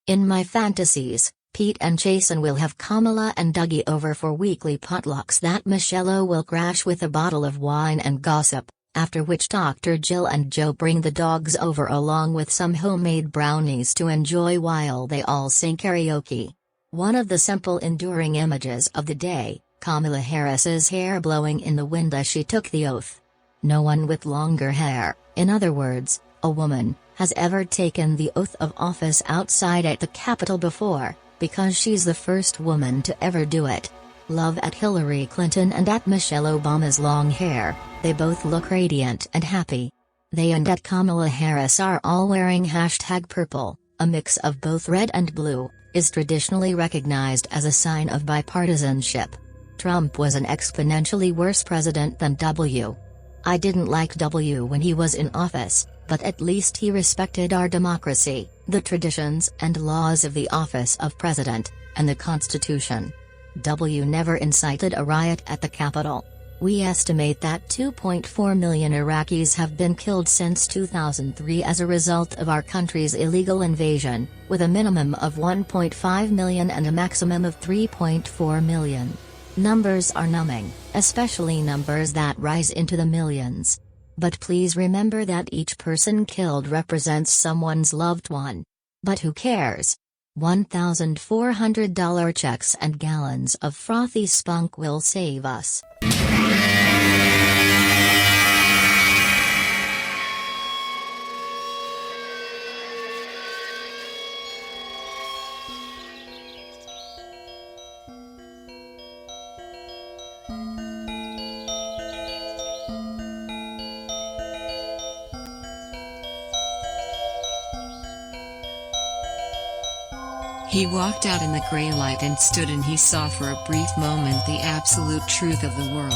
In my fantasies, Pete and Jason will have Kamala and Dougie over for weekly potlucks that Michelle will crash with a bottle of wine and gossip, after which Dr. Jill and Joe bring the dogs over along with some homemade brownies to enjoy while they all sing karaoke. One of the simple enduring images of the day, Kamala Harris's hair blowing in the wind as she took the oath. No one with longer hair, in other words, a woman, has ever taken the oath of office outside at the Capitol before, because she's the first woman to ever do it. Love at Hillary Clinton and at Michelle Obama's long hair, they both look radiant and happy. They and at Kamala Harris are all wearing #purple, a mix of both red and blue, is traditionally recognized as a sign of bipartisanship. Trump was an exponentially worse president than W. I didn't like W when he was in office, but at least he respected our democracy, the traditions and laws of the office of president, and the Constitution. W never incited a riot at the Capitol. We estimate that 2.4 million Iraqis have been killed since 2003 as a result of our country's illegal invasion, with a minimum of 1.5 million and a maximum of 3.4 million. Numbers are numbing, especially numbers that rise into the millions. But please remember that each person killed represents someone's loved one. But who cares? $1,400 checks and gallons of frothy spunk will save us. He walked out in the gray light and stood, and he saw for a brief moment the absolute truth of the world.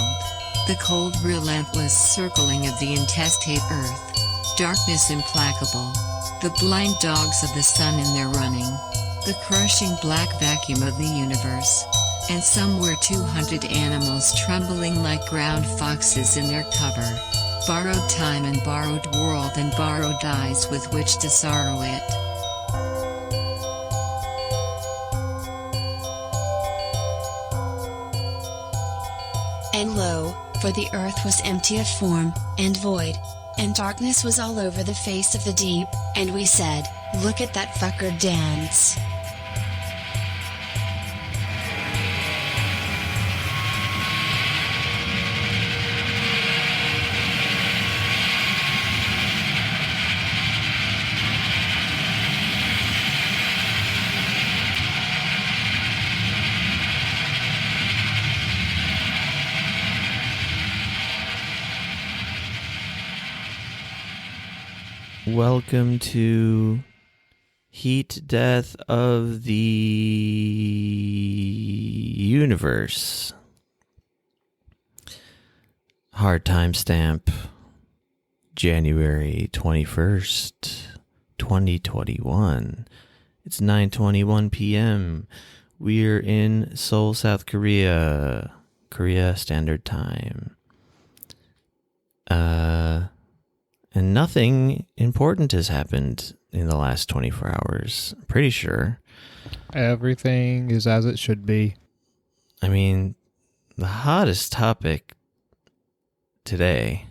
The cold, relentless circling of the intestate earth. Darkness implacable. The blind dogs of the sun in their running. The crushing black vacuum of the universe. And somewhere 200 animals trembling like ground foxes in their cover. Borrowed time and borrowed world and borrowed eyes with which to sorrow it. And lo, for the earth was empty of form, and void, and darkness was all over the face of the deep, and we said, look at that fucker dance. Welcome to Heat Death of the Universe. Hard timestamp, January 21st, 2021. It's 9:21 p.m. We're in Seoul, South Korea. Korea Standard Time. And nothing important has happened in the last 24 hours. I'm pretty sure. Everything is as it should be. I mean, the hottest topic today,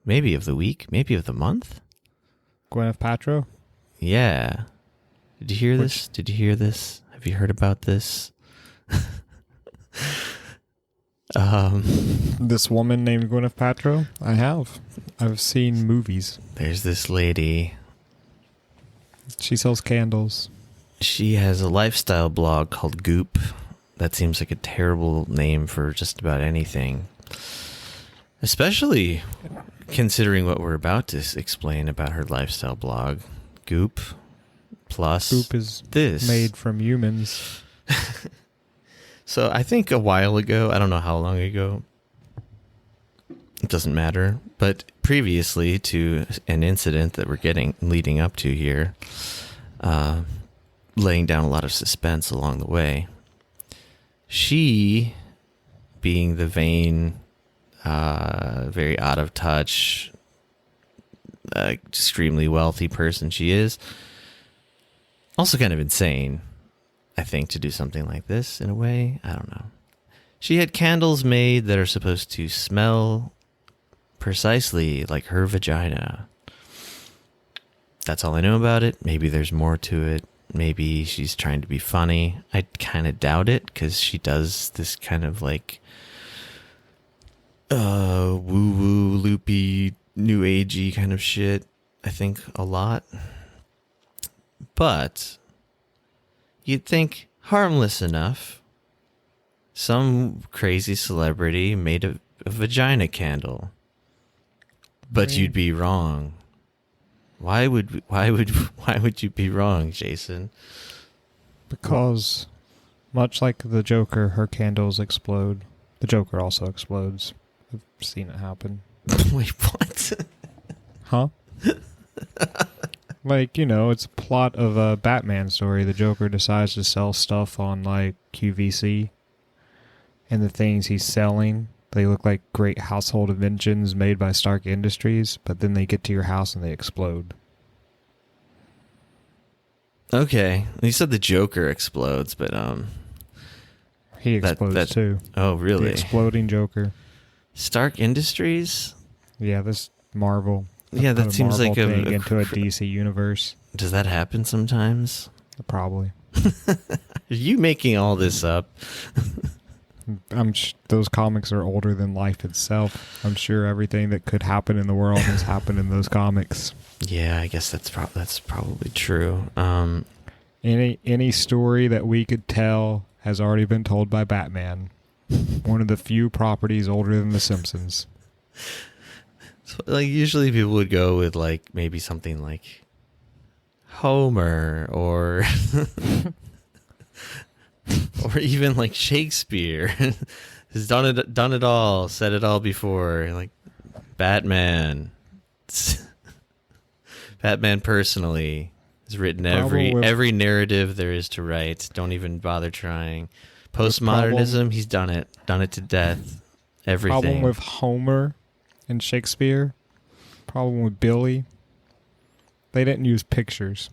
maybe of the week, maybe of the month? Gwen Patro? Yeah. Did you hear this? Did you hear this? Have you heard about this? This woman named Gwen Patro? I have. I've seen movies. There's this lady. She sells candles. She has a lifestyle blog called Goop. That seems like a terrible name for just about anything. Especially considering what we're about to explain about her lifestyle blog. Goop plus Goop is this. made from humans. So I think a while ago, I don't know how long ago, it doesn't matter, but previously to an incident that we're leading up to here, laying down a lot of suspense along the way, she, being the vain, very out of touch, extremely wealthy person she is, Also kind of insane, I think, to do something like this in a way. I don't know. She had candles made that are supposed to smell precisely like her vagina. That's all I know about it. Maybe there's more to it. Maybe she's trying to be funny. I kind of doubt it, because she does this kind of like woo-woo, loopy, new agey kind of shit, I think, a lot. But you'd think harmless enough. Some crazy celebrity made a vagina candle. But you'd be wrong. Why would you be wrong, Jason? Because, much like the Joker, her candles explode. The Joker also explodes. I've seen it happen. Wait, what? Huh? Like, it's a plot of a Batman story. The Joker decides to sell stuff on, like, QVC. And the things he's selling, they look like great household inventions made by Stark Industries, but then they get to your house and they explode. Okay. You said the Joker explodes, but he explodes too. Oh, really? The exploding Joker. Stark Industries? Yeah, this Marvel. Yeah, that seems like thing into a DC universe. Does that happen sometimes? Probably. Are you making all this up? Those comics are older than life itself. I'm sure everything that could happen in the world has happened in those comics. Yeah, I guess that's probably true. Any story that we could tell has already been told by Batman. One of the few properties older than The Simpsons. So, like, usually people would go with like maybe something like Homer or or even like Shakespeare has done it all, said it all before. Like Batman, Batman personally has written every narrative there is to write. Don't even bother trying. Postmodernism, he's done it to death. Everything. Problem with Homer and Shakespeare. Problem with Billy. They didn't use pictures.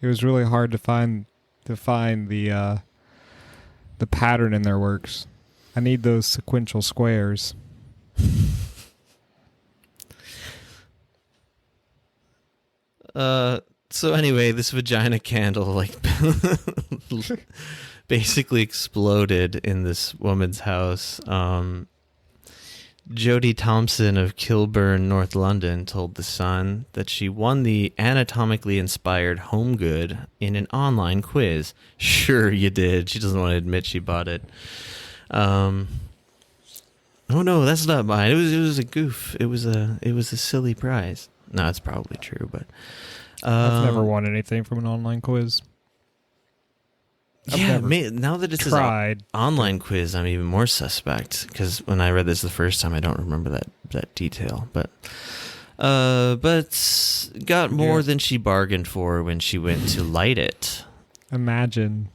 It was really hard to find the pattern in their works. I need those sequential squares. So anyway, this vagina candle like basically exploded in this woman's house. Jodie Thompson of Kilburn, North London, told The Sun that she won the anatomically inspired home good in an online quiz. Sure you did. She doesn't want to admit she bought it. Oh no, that's not mine. It was a goof. It was a silly prize. No, it's probably true, but I've never won anything from an online quiz. Now that it's tried an online quiz, I'm even more suspect, because when I read this the first time, I don't remember that detail. But got more than she bargained for when she went to light it. Imagine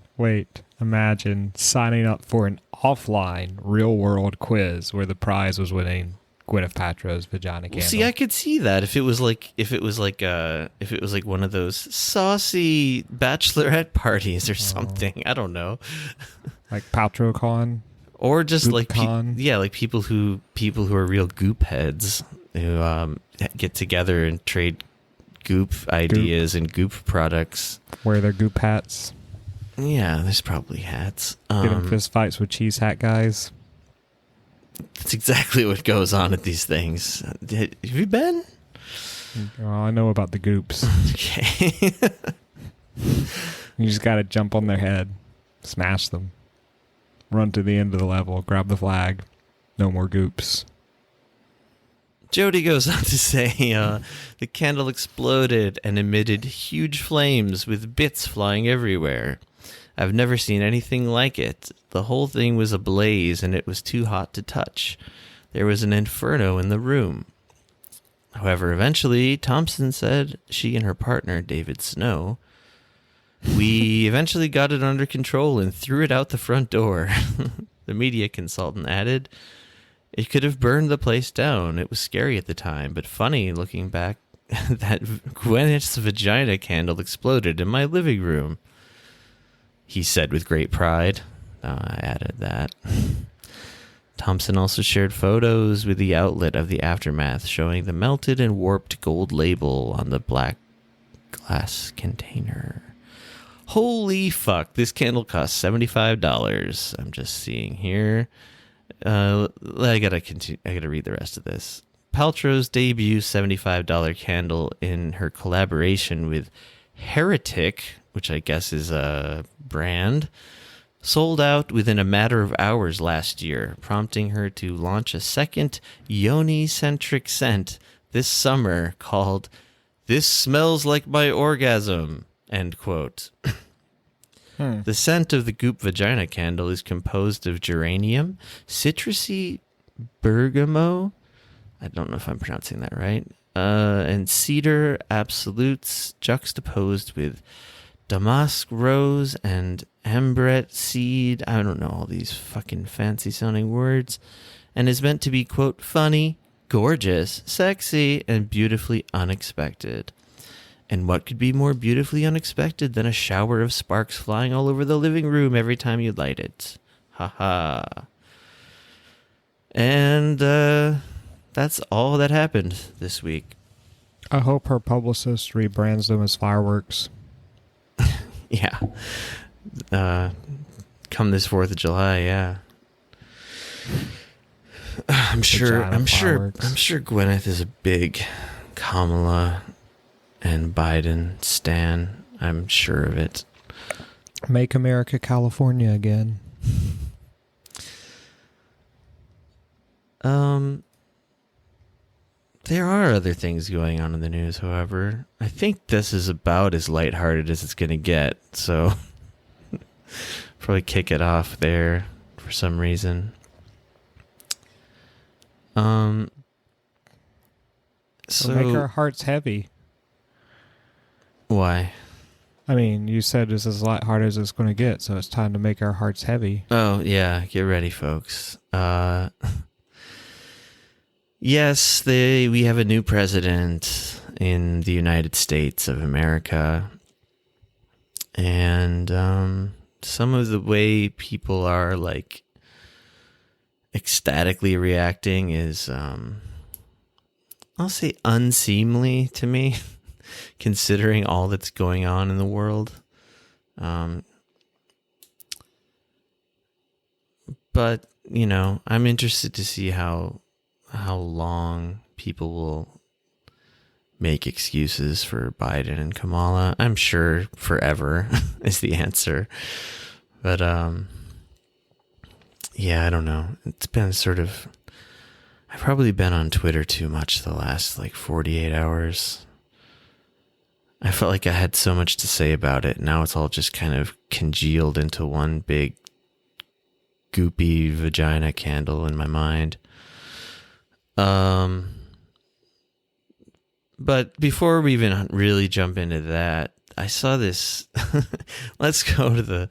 signing up for an offline real-world quiz where the prize was winning Gwen Patro's Vagina Candle. See, I could see that if it was like one of those saucy bachelorette parties or something. I don't know, like PatroCon, or just Goop like Con. like people who are real goop heads who get together and trade goop ideas and goop products. Wear their goop hats. Yeah, there's probably hats. Get in fist fights with cheese hat guys. That's exactly what goes on at these things. Have you been? Well, I know about the goops. Okay. You just got to jump on their head, smash them, run to the end of the level, grab the flag. No more goops. Jodie goes on to say the candle exploded and emitted huge flames with bits flying everywhere. I've never seen anything like it. The whole thing was ablaze and it was too hot to touch. There was an inferno in the room. However, eventually, Thompson said she and her partner, David Snow, we eventually got it under control and threw it out the front door. The media consultant added, it could have burned the place down. It was scary at the time, but funny looking back that Gwyneth's vagina candle exploded in my living room, he said with great pride. I added that. Thompson also shared photos with the outlet of the aftermath, showing the melted and warped gold label on the black glass container. Holy fuck, this candle cost $75. I'm just seeing here. I gotta read the rest of this. Paltrow's debut $75 candle in her collaboration with Heretic, which I guess is a brand, sold out within a matter of hours last year, prompting her to launch a second yoni-centric scent this summer called "This Smells Like My Orgasm," end quote. The scent of the Goop Vagina Candle is composed of geranium, citrusy bergamot, I don't know if I'm pronouncing that right, and cedar absolutes juxtaposed with damask rose and ambrette seed. I don't know all these fucking fancy sounding words. And is meant to be, quote, funny, gorgeous, sexy, and beautifully unexpected. And what could be more beautifully unexpected than a shower of sparks flying all over the living room every time you light it? Haha. And that's all that happened this week. I hope her publicist rebrands them as fireworks. Yeah. Come this 4th of July, yeah. I'm sure Gwyneth is a big Kamala and Biden stan. I'm sure of it. Make America California again. There are other things going on in the news, however. I think this is about as lighthearted as it's going to get, so probably kick it off there for some reason. So make our hearts heavy. Why? I mean, you said it's as lighthearted as it's going to get, so it's time to make our hearts heavy. Oh, yeah. Get ready, folks. Yes, we have a new president in the United States of America. And some of the way people are, like, ecstatically reacting is, I'll say unseemly to me, considering all that's going on in the world. But, you know, I'm interested to see how long people will make excuses for Biden and Kamala. I'm sure forever is the answer. But, yeah, I don't know. It's been sort of... I've probably been on Twitter too much the last, 48 hours. I felt like I had so much to say about it. Now it's all just kind of congealed into one big goopy vagina candle in my mind. But before we even really jump into that, I saw this. Let's go to the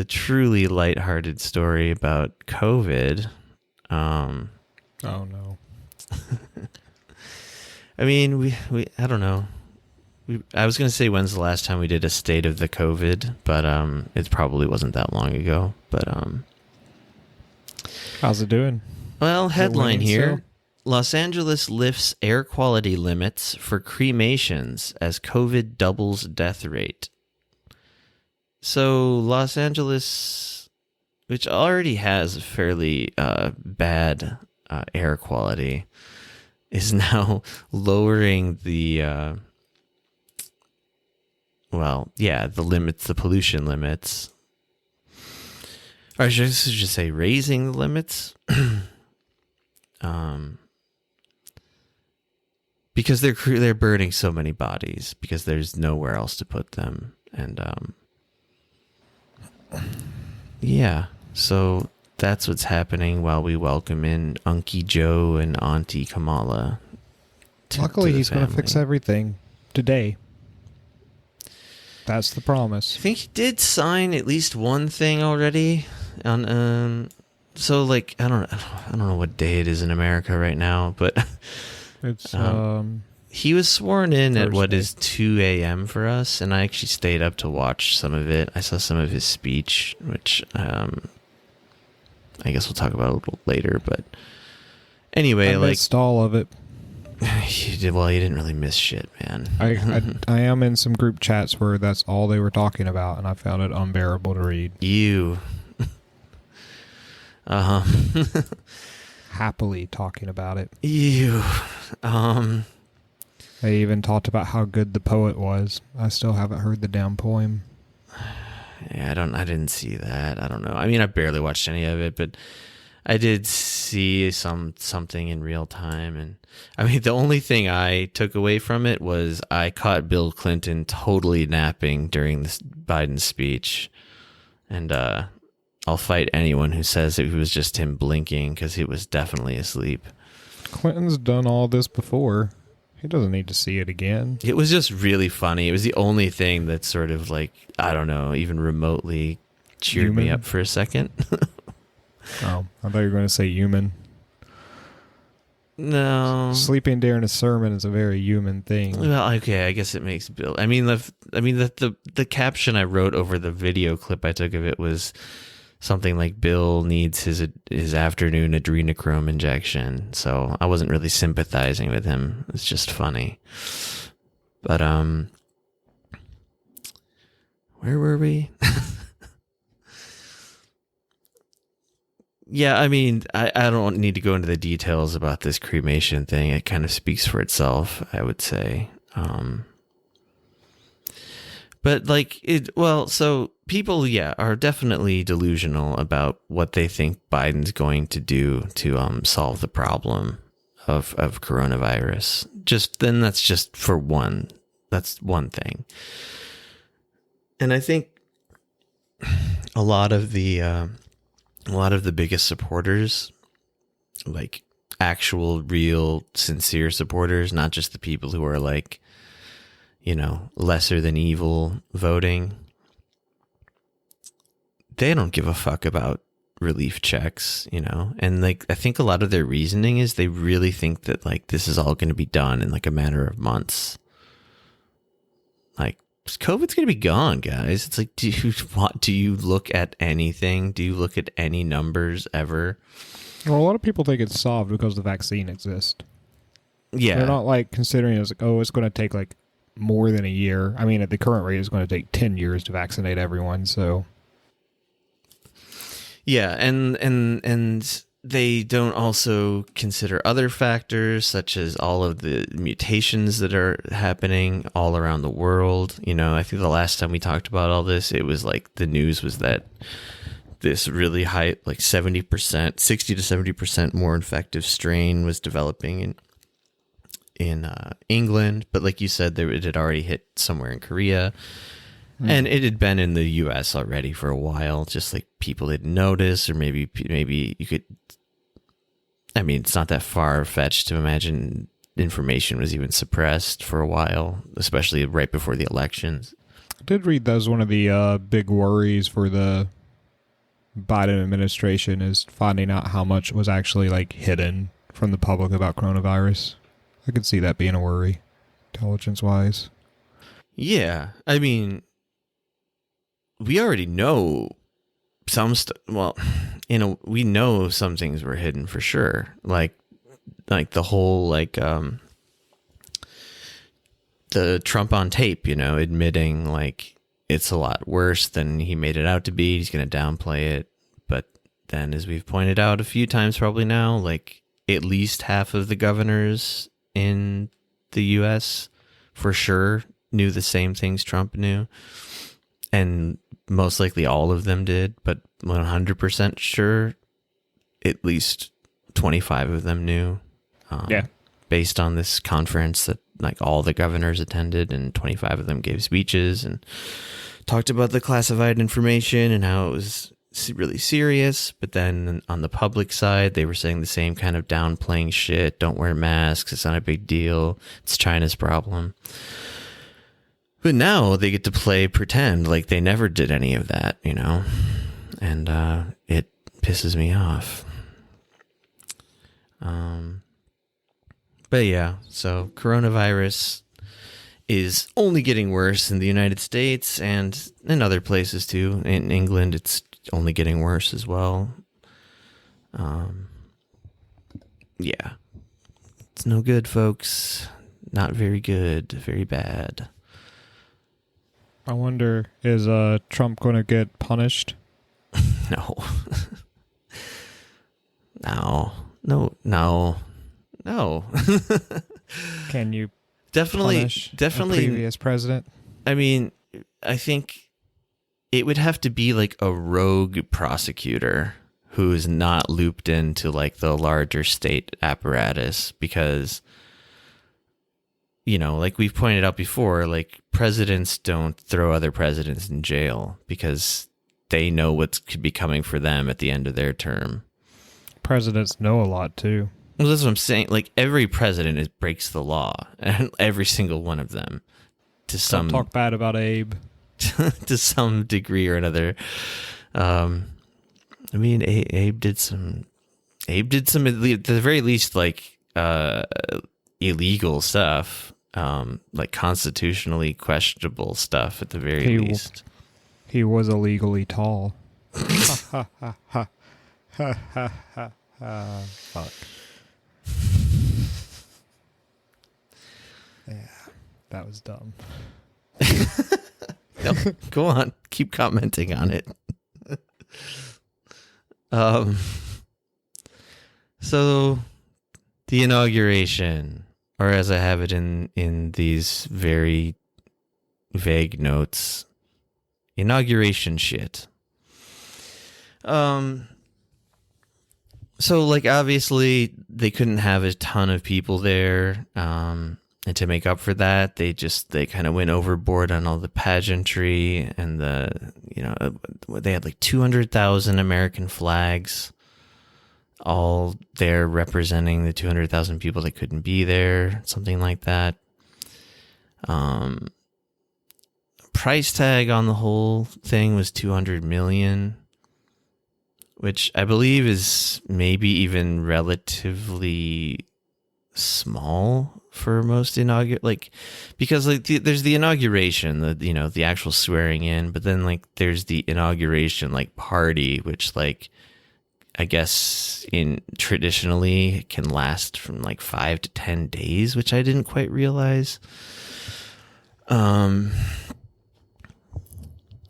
truly lighthearted story about COVID. Oh no. I mean, we I don't know. I was going to say when's the last time we did a state of the COVID, but it probably wasn't that long ago. But how's it doing? Well, headline here. Los Angeles lifts air quality limits for cremations as COVID doubles death rate. So Los Angeles, which already has a fairly bad air quality, is now lowering the the limits, the pollution limits. Or I should just say raising the limits. Because they're burning so many bodies because there's nowhere else to put them. And yeah, so that's what's happening while we welcome in Unky Joe and Auntie Kamala. Luckily, he's going to fix everything today. That's the promise. I think he did sign at least one thing already. So I don't know what day it is in America right now, but it's He was sworn in at what Thursday. is 2 a.m. for us, and I actually stayed up to watch some of it. I saw some of his speech, which I guess we'll talk about a little later. But anyway, I missed all of it. you didn't really miss shit, man. I am in some group chats where that's all they were talking about, and I found it unbearable to read. You. Happily talking about it. You. They even talked about how good the poet was. I still haven't heard the damn poem. Yeah, I didn't see that. I don't know. I mean, I barely watched any of it, but I did see something in real time. And I mean, the only thing I took away from it was I caught Bill Clinton totally napping during this Biden speech. And I'll fight anyone who says it was just him blinking, because he was definitely asleep. Clinton's done all this before. He doesn't need to see it again. It was just really funny. It was the only thing that sort of like, I don't know, even remotely cheered me up for a second. Oh, I thought you were going to say human. No. Sleeping during a sermon is a very human thing. Well, okay, I guess it makes Bill. I mean, the caption I wrote over the video clip I took of it was something like Bill needs his afternoon adrenochrome injection. So I wasn't really sympathizing with him. It's just funny. But where were we? Yeah, I mean, I don't need to go into the details about this cremation thing. It kind of speaks for itself, I would say. But like so people, are definitely delusional about what they think Biden's going to do to solve the problem of coronavirus. That's just for one. That's one thing. And I think a lot of the biggest supporters, like actual, real, sincere supporters, not just the people who are like, lesser than evil voting, they don't give a fuck about relief checks, and like, I think a lot of their reasoning is they really think that like this is all going to be done in like a matter of months. Like, COVID's going to be gone, guys. It's like, do you look at anything? Do you look at any numbers ever? Well, a lot of people think it's solved because the vaccine exists. Yeah. They're not like considering it as like, oh, it's going to take like more than a year. I mean, at the current rate, it's going to take 10 years to vaccinate everyone. So. Yeah. And they don't also consider other factors, such as all of the mutations that are happening all around the world. I think the last time we talked about all this, it was like the news was that this really high, like 70%, 60 to 70% more infective strain was developing in England. But like you said, it had already hit somewhere in Korea. And it had been in the U.S. already for a while, just like people didn't notice, or maybe you could. I mean, it's not that far-fetched to imagine information was even suppressed for a while, especially right before the elections. I did read that was one of the big worries for the Biden administration, is finding out how much was actually like hidden from the public about coronavirus. I could see that being a worry, intelligence-wise. Yeah, I mean, we already know some stuff. Well, we know some things were hidden for sure. Like the whole the Trump on tape, admitting like it's a lot worse than he made it out to be. He's going to downplay it. But then, as we've pointed out a few times probably now, like at least half of the governors in the U.S. for sure knew the same things Trump knew. And most likely all of them did, but 100% sure at least 25 of them knew. Based on this conference that like all the governors attended, and 25 of them gave speeches and talked about the classified information and how it was really serious. But then on the public side, they were saying the same kind of downplaying shit. Don't wear masks. It's not a big deal. It's China's problem. But now they get to pretend like they never did any of that, and it pisses me off. But yeah, so coronavirus is only getting worse in the United States and in other places too. In England, it's only getting worse as well. Yeah. It's no good, folks. Not very good. Very bad. I wonder, is Trump going to get punished? No. No. Can you Definitely a previous president? I mean, I think it would have to be like a rogue prosecutor who is not looped into like the larger state apparatus, because, you know, like we've pointed out before, like presidents don't throw other presidents in jail because they know what could be coming for them at the end of their term. Presidents know a lot too. Well, that's what I'm saying. Like every president breaks the law, and every single one of them, to some Don't talk bad about Abe. to some degree or another. I mean, Abe did some at the very least, like illegal stuff, like constitutionally questionable stuff at the very least. He was illegally tall. Ha ha ha ha ha ha ha. Fuck. Yeah, that was dumb. No, go on, keep commenting on it. So the inauguration, or as I have it in these very vague notes, inauguration shit. So like obviously they couldn't have a ton of people there, and to make up for that, they kind of went overboard on all the pageantry and they had like 200,000 American flags, all there representing the 200,000 people that couldn't be there, something like that. Price tag on the whole thing was $200 million, which I believe is maybe even relatively small for most because like there's the inauguration, the actual swearing in, but then like there's the inauguration like party, which like I guess traditionally can last from like 5 to 10 days, which I didn't quite realize.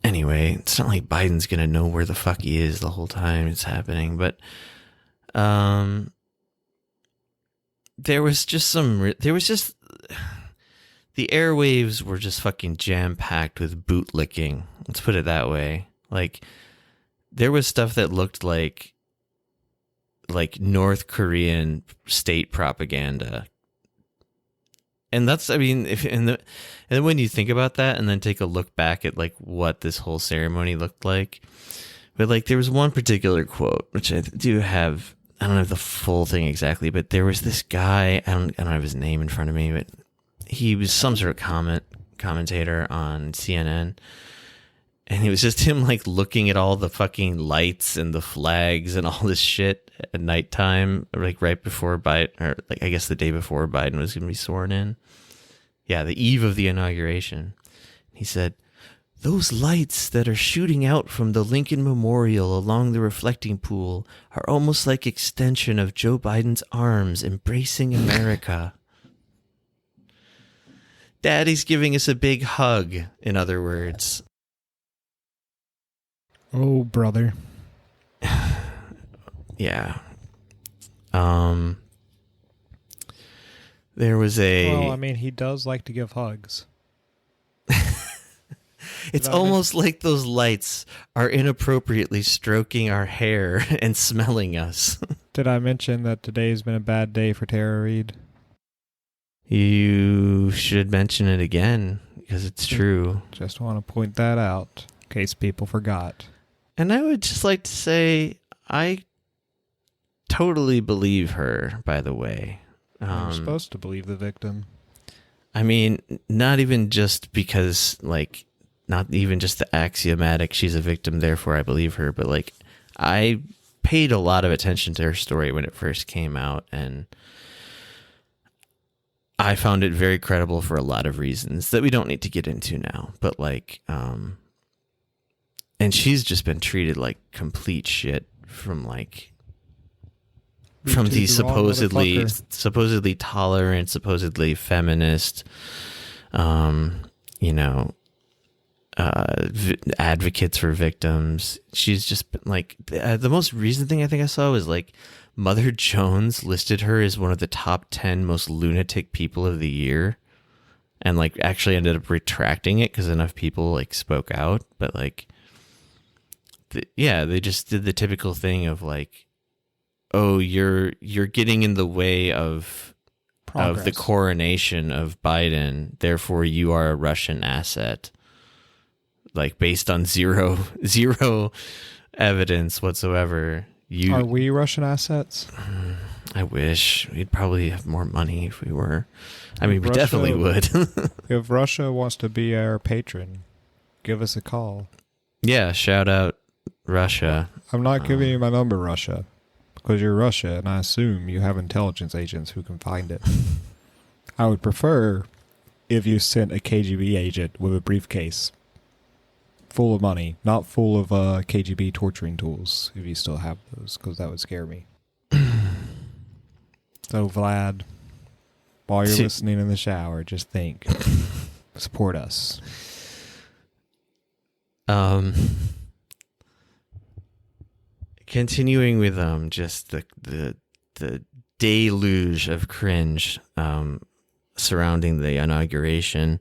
Anyway, it's not like Biden's gonna know where the fuck he is the whole time it's happening, but there was just the airwaves were just fucking jam-packed with bootlicking. Let's put it that way. Like there was stuff that looked like North Korean state propaganda. And that's, I mean, and then when you think about that and then take a look back at like what this whole ceremony looked like, but like there was one particular quote, which I do have, I don't have the full thing exactly, but there was this guy, I don't have his name in front of me, but he was some sort of commentator on CNN, and it was just him like looking at all the fucking lights and the flags and all this shit at nighttime, like right before Biden, or like I guess the day before Biden was going to be sworn in. Yeah, the eve of the inauguration. He said, "Those lights that are shooting out from the Lincoln Memorial along the reflecting pool are almost like extension of Joe Biden's arms embracing America." Daddy's giving us a big hug, in other words. Oh, brother. Yeah. There was Well, I mean, he does like to give hugs. It's almost like those lights are inappropriately stroking our hair and smelling us. Did I mention that today's been a bad day for Tara Reid? You should mention it again, because it's true. Just want to point that out, in case people forgot. And I would just like to say, I totally believe her, by the way. You're supposed to believe the victim. I mean, not even just because, like, not even just the axiomatic, she's a victim, therefore I believe her, but, like, I paid a lot of attention to her story when it first came out, and I found it very credible for a lot of reasons that we don't need to get into now. But like, and she's just been treated like complete shit from like, from these supposedly tolerant, supposedly feminist, advocates for victims. She's just been like, the most recent thing I think I saw was like, Mother Jones listed her as one of the top 10 most lunatic people of the year, and like actually ended up retracting it because enough people like spoke out. But like, they just did the typical thing of like, oh, you're getting in the way of the coronation of Biden, therefore you are a Russian asset. Like based on zero evidence whatsoever. Are we Russian assets? I wish we'd probably have more money if we were. I mean, we definitely would. If Russia wants to be our patron, give us a call. Yeah, shout out Russia. I'm not giving you my number, Russia, because you're Russia, and I assume you have intelligence agents who can find it. I would prefer if you sent a KGB agent with a briefcase full of money, not full of KGB torturing tools, if you still have those, because that would scare me. So, Vlad, while you're listening in the shower, just think. Support us. Continuing with just the deluge of cringe surrounding the inauguration.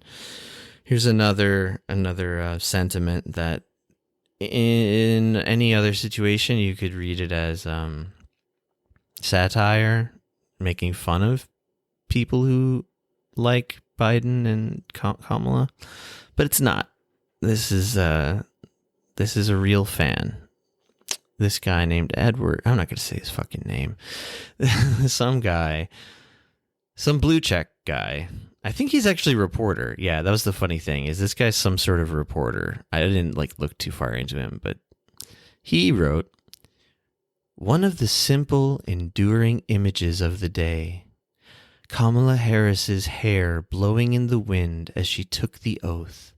Here's another sentiment that in any other situation you could read it as satire, making fun of people who like Biden and Kamala, but it's not. This is a real fan. This guy named Edward. I'm not going to say his fucking name. Some blue check guy. I think he's actually a reporter. Yeah, that was the funny thing, is this guy's some sort of reporter. I didn't look too far into him, but he wrote, "One of the simple, enduring images of the day. Kamala Harris's hair blowing in the wind as she took the oath.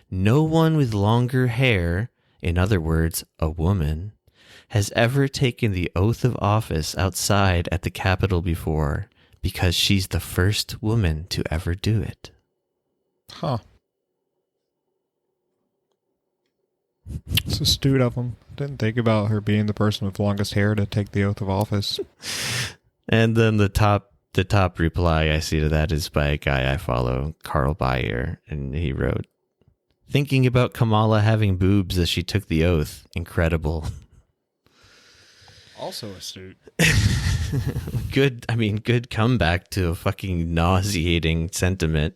No one with longer hair, in other words, a woman, has ever taken the oath of office outside at the Capitol before, because she's the first woman to ever do it." Huh. It's astute of him. Didn't think about her being the person with longest hair to take the oath of office. And then the top reply I see to that is by a guy I follow, Carl Bayer, and he wrote, "Thinking about Kamala having boobs as she took the oath. Incredible." Also astute. Good comeback to a fucking nauseating sentiment.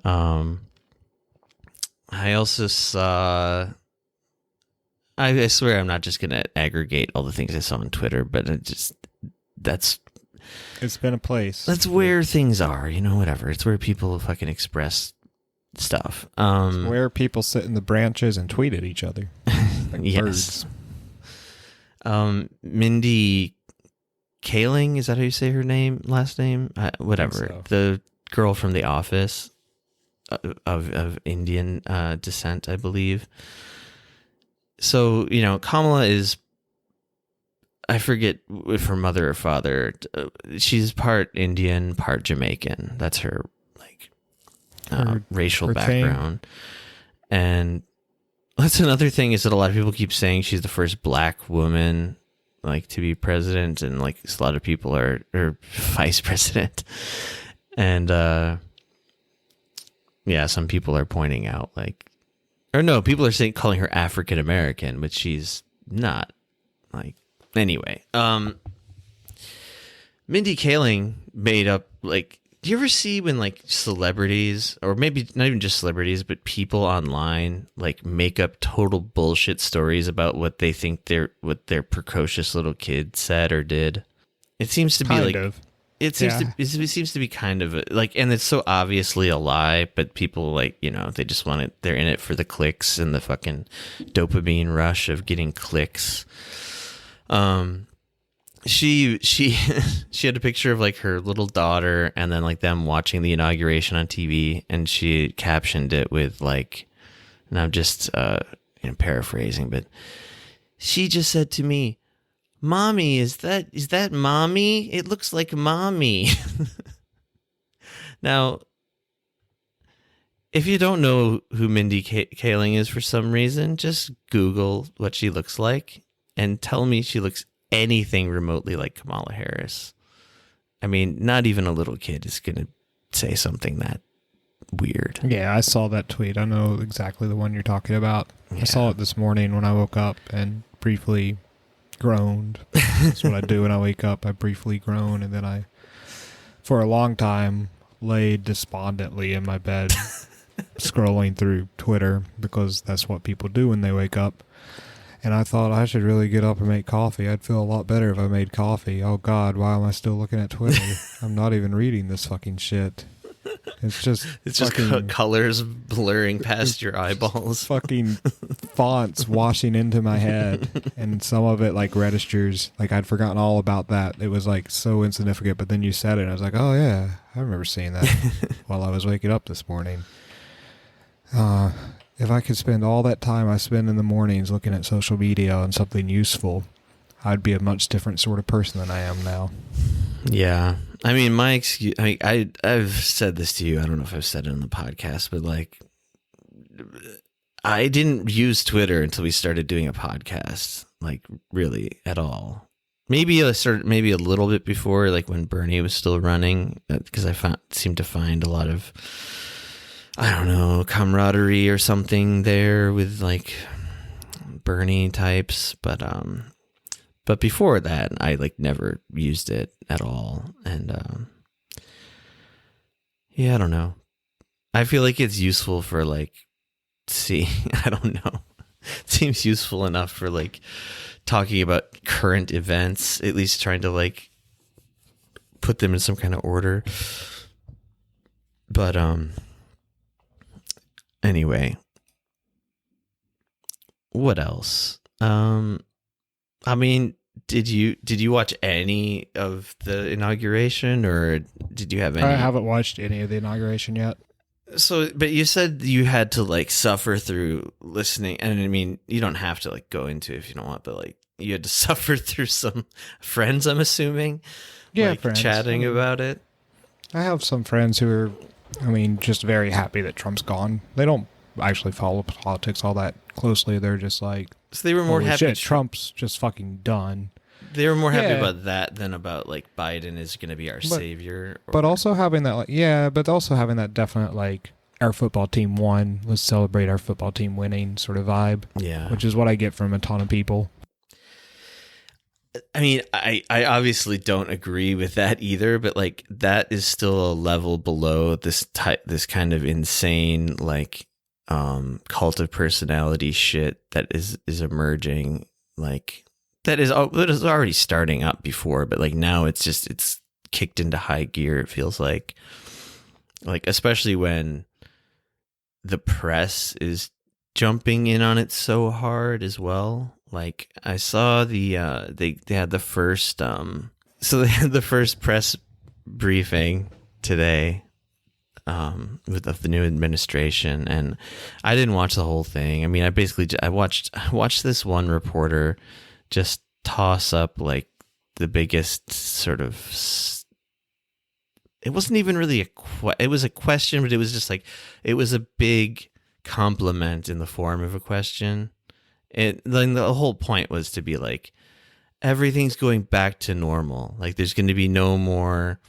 I also saw, I swear I'm not just going to aggregate all the things I saw on Twitter, but it's been a place. That's where things are, whatever. It's where people fucking express stuff. It's where people sit in the branches and tweet at each other. Like yes. Birds. Mindy Kaling, is that how you say her last name? Whatever. So. The girl from The Office of Indian descent, I believe. So, Kamala is, I forget if her mother or father, she's part Indian, part Jamaican. That's her, racial background. And that's another thing, is that a lot of people keep saying she's the first black woman to be president, and a lot of people are vice president. And some people are pointing out people are calling her African American, but she's not. Anyway, Mindy Kaling made up do you ever see when celebrities, or maybe not even just celebrities, but people online make up total bullshit stories about what they think what their precocious little kid said or did? It seems to be it seems to be kind of and it's so obviously a lie, but people they just want it. They're in it for the clicks and the fucking dopamine rush of getting clicks. she had a picture of like her little daughter and then like them watching the inauguration on TV, and she captioned it with like, and I'm just paraphrasing, but she just said to me, "Mommy, is that mommy? It looks like mommy." Now, if you don't know who Mindy Kaling is for some reason, just Google what she looks like and tell me she looks anything remotely like Kamala Harris. I mean, not even a little kid is going to say something that weird. Yeah, I saw that tweet. I know exactly the one you're talking about. Yeah. I saw it this morning when I woke up and briefly groaned. That's what I do when I wake up. I briefly groan, and then I, for a long time, laid despondently in my bed scrolling through Twitter, because that's what people do when they wake up. And I thought I should really get up and make coffee. I'd feel a lot better if I made coffee. Oh God, why am I still looking at Twitter? I'm not even reading this fucking shit. It's just colors blurring past your eyeballs. Fucking fonts washing into my head, and some of it like registers. Like I'd forgotten all about that. It was like so insignificant, but then you said it, and I was like, oh yeah, I remember seeing that while I was waking up this morning. If I could spend all that time I spend in the mornings looking at social media on something useful, I'd be a much different sort of person than I am now. Yeah. I mean, my excuse, I've said this to you. I don't know if I've said it on the podcast, but like, I didn't use Twitter until we started doing a podcast, like really at all. Maybe a little bit before, like when Bernie was still running, because I seemed to find a lot of, I don't know, camaraderie or something there with like Bernie types, but before that, I like never used it at all, and yeah, I don't know. I feel like it's useful for like, I don't know. It seems useful enough for like talking about current events, at least trying to like put them in some kind of order. But anyway, what else? I mean, did you watch any of the inauguration, or did you have any? I haven't watched any of the inauguration yet. So, but you said you had to like suffer through listening, and I mean, you don't have to like go into it if you don't want, but like you had to suffer through some friends, I'm assuming, yeah, like friends. Chatting about it. I have some friends who are, I mean, just very happy that Trump's gone. They don't actually follow politics all that closely. They're just like, so they were more happy. Shit, Trump's just fucking done. They were more happy about that than about like Biden is going to be our savior. But also having that, like, but also having that definite like, our football team won, let's celebrate our football team winning sort of vibe. Yeah, which is what I get from a ton of people. I mean, I obviously don't agree with that either, but like that is still a level below this kind of insane like cult of personality shit that is emerging, like that is already starting up before, but like now it's kicked into high gear, it feels like especially when the press is jumping in on it so hard as well. Like I saw they had the first they had the first press briefing today with the new administration, and I didn't watch the whole thing. I mean, I watched this one reporter just toss up like the biggest sort of, it wasn't even really it was a question, but it was just like, it was a big compliment in the form of a question. Then the whole point was to be like, everything's going back to normal. Like there's going to be no more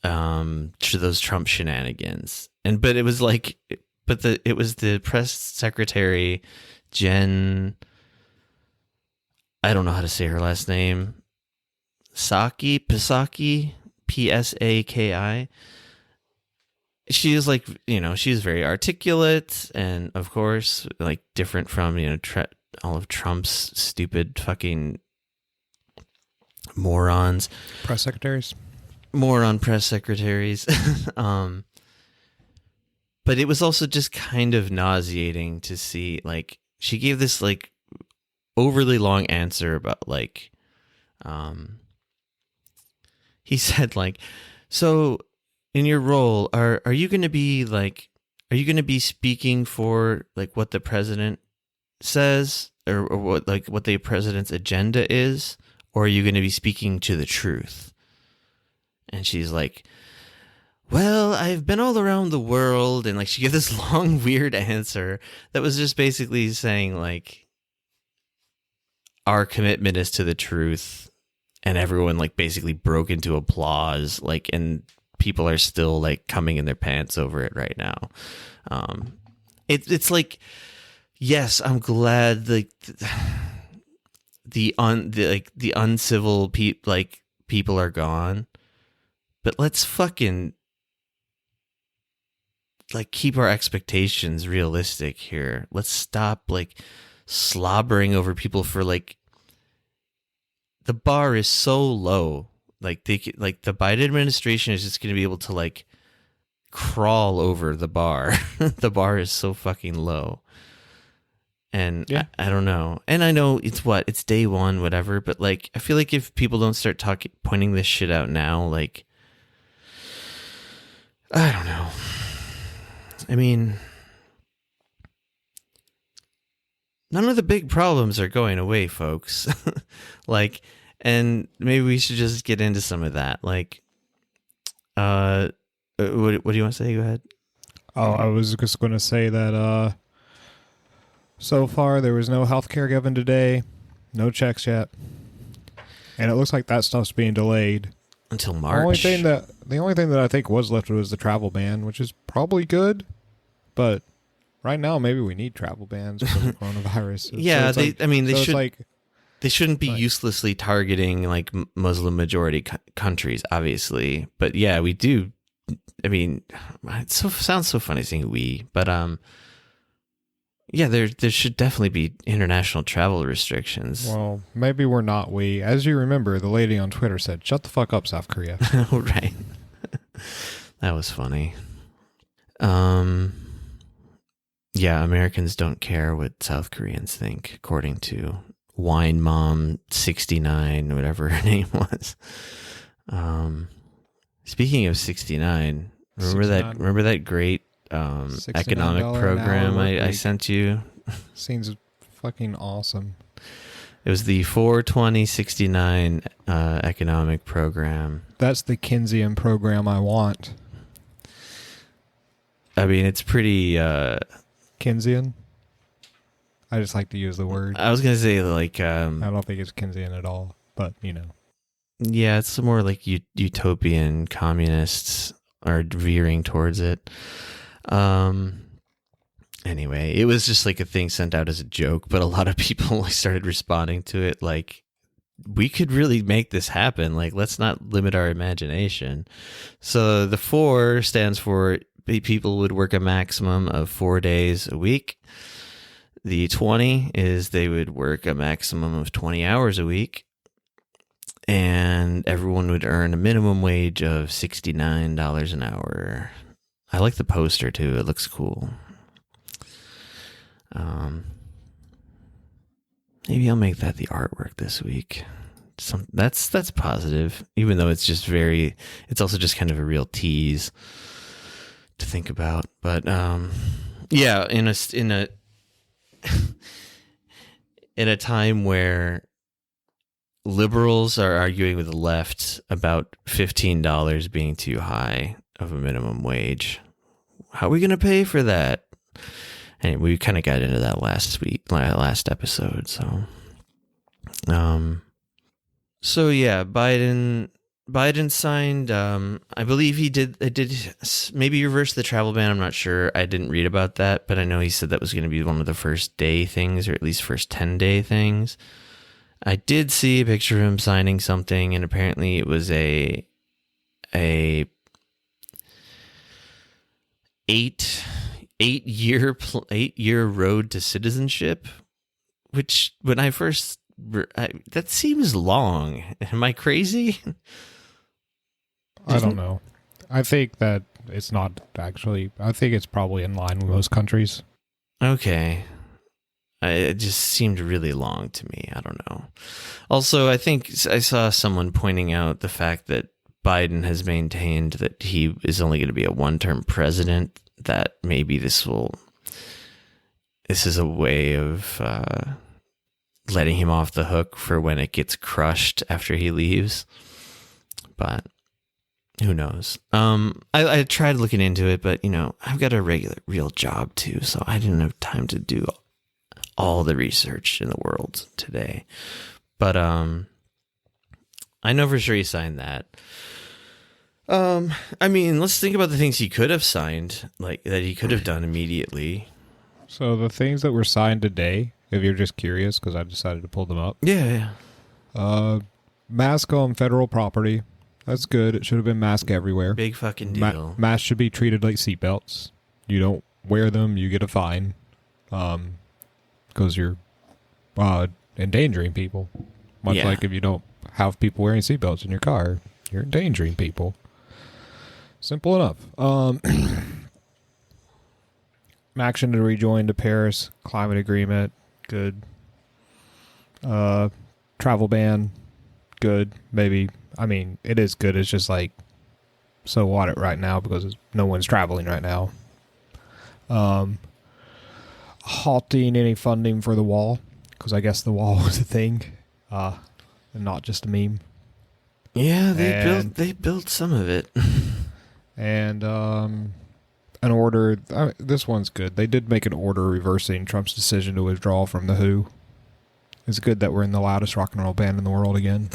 those Trump shenanigans. But it was like, it was the press secretary, Jen, I don't know how to say her last name, Psaki, Psaki. She is like, she's very articulate, and of course, like different from, all of Trump's stupid fucking morons. Press secretaries. Moron press secretaries. But it was also just kind of nauseating to see, like, she gave this like overly long answer about like, He said, like, so in your role, are you going to be speaking for like what the president says or what the president's agenda is, or are you going to be speaking to the truth? And she's like, well, I've been all around the world, and like she gave this long, weird answer that was just basically saying like our commitment is to the truth, and everyone like basically broke into applause, like, and people are still like coming in their pants over it right now. It's like, yes, I'm glad the uncivil people are gone, but let's fucking like keep our expectations realistic here. Let's stop like slobbering over people for like, the bar is so low. Like the Biden administration is just going to be able to like crawl over the bar. The bar is so fucking low. And yeah. I don't know. And I know it's day one, whatever. But like, I feel like if people don't start pointing this shit out now, like, I don't know. I mean, none of the big problems are going away, folks. Like, and maybe we should just get into some of that. Like, what do you want to say? Go ahead. Oh, I was just going to say that so far there was no healthcare given today, no checks yet, and it looks like that stuff's being delayed until March. The only thing that I think was lifted was the travel ban, which is probably good, but right now maybe we need travel bans for the coronavirus. Yeah, they shouldn't be uselessly targeting like Muslim majority countries, obviously. But yeah, we do. I mean, it sounds so funny saying we, but yeah, there should definitely be international travel restrictions. Well, maybe we're not we. As you remember, the lady on Twitter said, "Shut the fuck up, South Korea." Oh, right. That was funny. Yeah, Americans don't care what South Koreans think, according to Wine Mom 69, whatever her name was. Speaking of 69, remember that great economic program I sent you? Seems fucking awesome. It was the 42069 economic program. That's the Keynesian program I want. I mean, it's pretty Keynesian. I just like to use the word. I was gonna say like I don't think it's Keynesian at all, but you know. Yeah, it's more like utopian communists are veering towards it. Anyway, it was just like a thing sent out as a joke, but a lot of people started responding to it like, we could really make this happen. Like, let's not limit our imagination. So the 4 stands for people would work a maximum of 4 days a week. The 20 is they would work a maximum of 20 hours a week. And everyone would earn a minimum wage of $69 an hour. I like the poster too. It looks cool. Maybe I'll make that the artwork this week. That's positive, even though it's just it's also just kind of a real tease to think about. But yeah, in a time where liberals are arguing with the left about $15 being too high of a minimum wage, how are we going to pay for that? And we kind of got into that last episode. So yeah, Biden signed. I believe he did maybe reverse the travel ban. I'm not sure. I didn't read about that, but I know he said that was going to be one of the first day things, or at least first 10-day things. I did see a picture of him signing something, and apparently it was a 8-year road to citizenship, which when I first that seems long. Am I crazy? I don't know. I think that it's not actually. I think it's probably in line with most countries. Okay. It just seemed really long to me. I don't know. Also, I think I saw someone pointing out the fact that Biden has maintained that he is only going to be a one-term president, that maybe this is a way of letting him off the hook for when it gets crushed after he leaves. But who knows? I tried looking into it, but I've got a real job too, so I didn't have time to do all the research in the world today. But I know for sure he signed that. I mean, let's think about the things he could have signed, like that he could have done immediately. So the things that were signed today, if you're just curious, because I decided to pull them up. Yeah. Mask on federal property. That's good. It should have been mask everywhere. Big fucking deal. Masks should be treated like seatbelts. You don't wear them, you get a fine. Because you're endangering people. Much like if you don't have people wearing seatbelts in your car, you're endangering people. Simple enough. Action to rejoin the Paris Climate Agreement. Good. Travel ban. Good. Maybe. I mean, it is good. It's just like, so what it right now because no one's traveling right now. Halting any funding for the wall, because I guess the wall was a thing, and not just a meme. Yeah, they built some of it. And an order. This one's good. They did make an order reversing Trump's decision to withdraw from the WHO. It's good that we're in the loudest rock and roll band in the world again.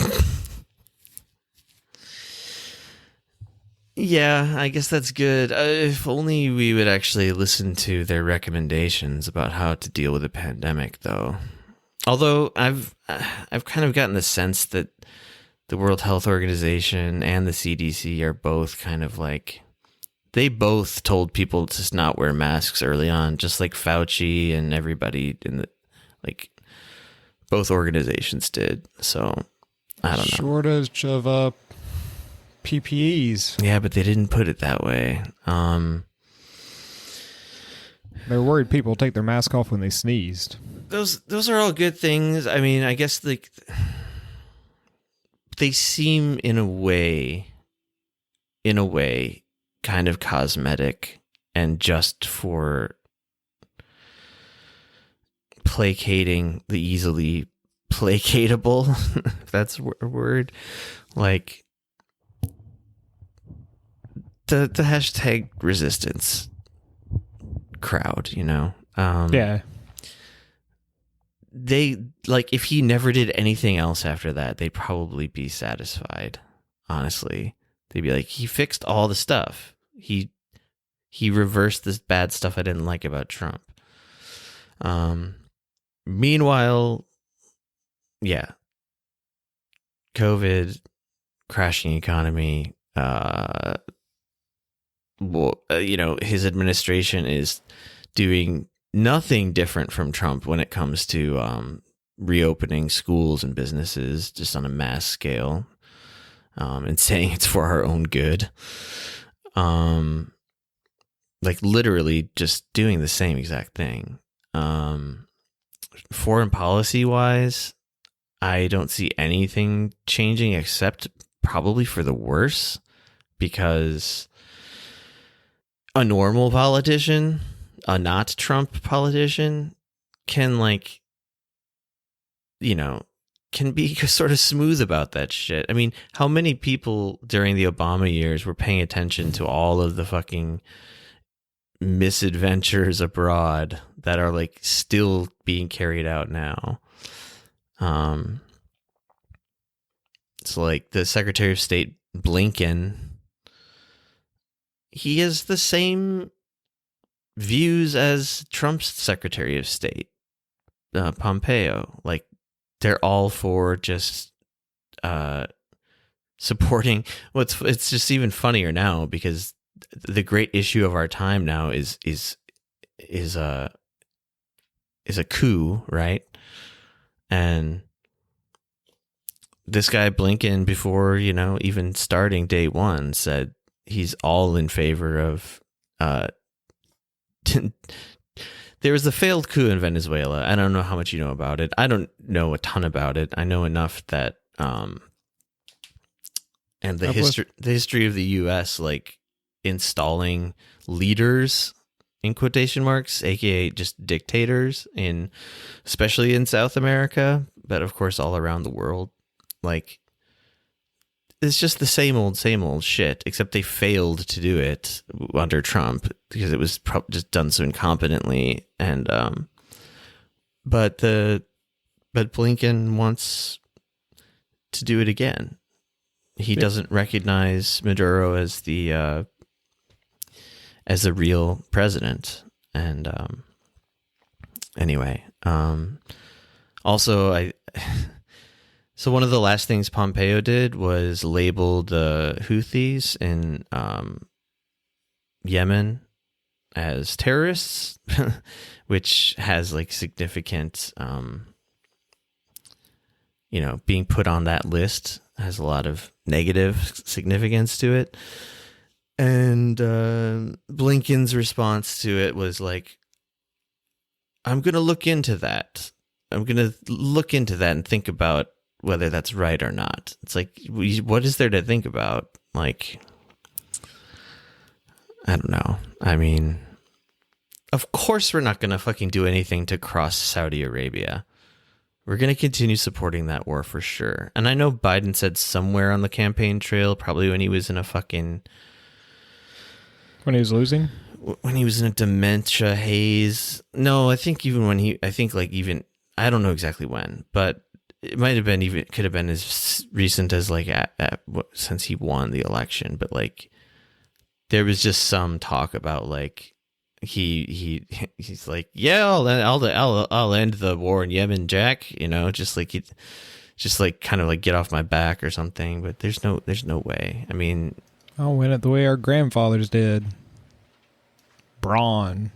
Yeah, I guess that's good. If only we would actually listen to their recommendations about how to deal with the pandemic, though. Although I've kind of gotten the sense that the World Health Organization and the CDC are both kind of like, they both told people to just not wear masks early on, just like Fauci and everybody in the, like, both organizations did. So I don't know. Shortage of PPEs. Yeah, but they didn't put it that way. They're worried people take their mask off when they sneezed. Those are all good things. I mean, I guess they seem in a way kind of cosmetic and just for placating the easily placatable, if that's a word. Like the hashtag resistance crowd, Yeah. They, like, if he never did anything else after that, they'd probably be satisfied, honestly. They'd be like, he fixed all the stuff. He reversed this bad stuff I didn't like about Trump. Meanwhile, yeah. COVID, crashing economy, his administration is doing nothing different from Trump when it comes to reopening schools and businesses just on a mass scale, and saying it's for our own good. Like literally just doing the same exact thing. Foreign policy wise, I don't see anything changing except probably for the worse, because a normal politician, a not Trump politician, can can be sort of smooth about that shit. I mean, how many people during the Obama years were paying attention to all of the fucking misadventures abroad that are like still being carried out now? It's like the Secretary of State Blinken, he has the same views as Trump's Secretary of State, Pompeo. Like, they're all for just supporting. It's just even funnier now because the great issue of our time now is a coup, right? And this guy Blinken, before even starting day one, said they there was a failed coup in Venezuela. I don't know how much you know about it. I don't know a ton about it. I know enough that, and the history of the U.S. like installing leaders in quotation marks, aka just dictators, especially in South America, but of course all around the world. Like, it's just the same old shit, except they failed to do it under Trump because it was just done so incompetently. And but Blinken wants to do it again. He doesn't recognize Maduro as the real president. And anyway, also so one of the last things Pompeo did was label the Houthis in Yemen as terrorists, which has like significant, being put on that list has a lot of negative significance to it. And Blinken's response to it was like, I'm going to look into that. And think about whether that's right or not. It's like, what is there to think about? Like, I don't know. I mean, of course we're not going to fucking do anything to cross Saudi Arabia. We're going to continue supporting that war for sure. And I know Biden said somewhere on the campaign trail, probably when he was in a fucking... When he was losing? When he was in a dementia haze. No, I think even when I don't know exactly when, but it might have been could have been as recent as like since he won the election. But like, there was just some talk about like, he's like, yeah, I'll end the war in Yemen, Jack. Just like kind of like get off my back or something. But there's no way. I mean, I'll win it the way our grandfathers did. Brawn.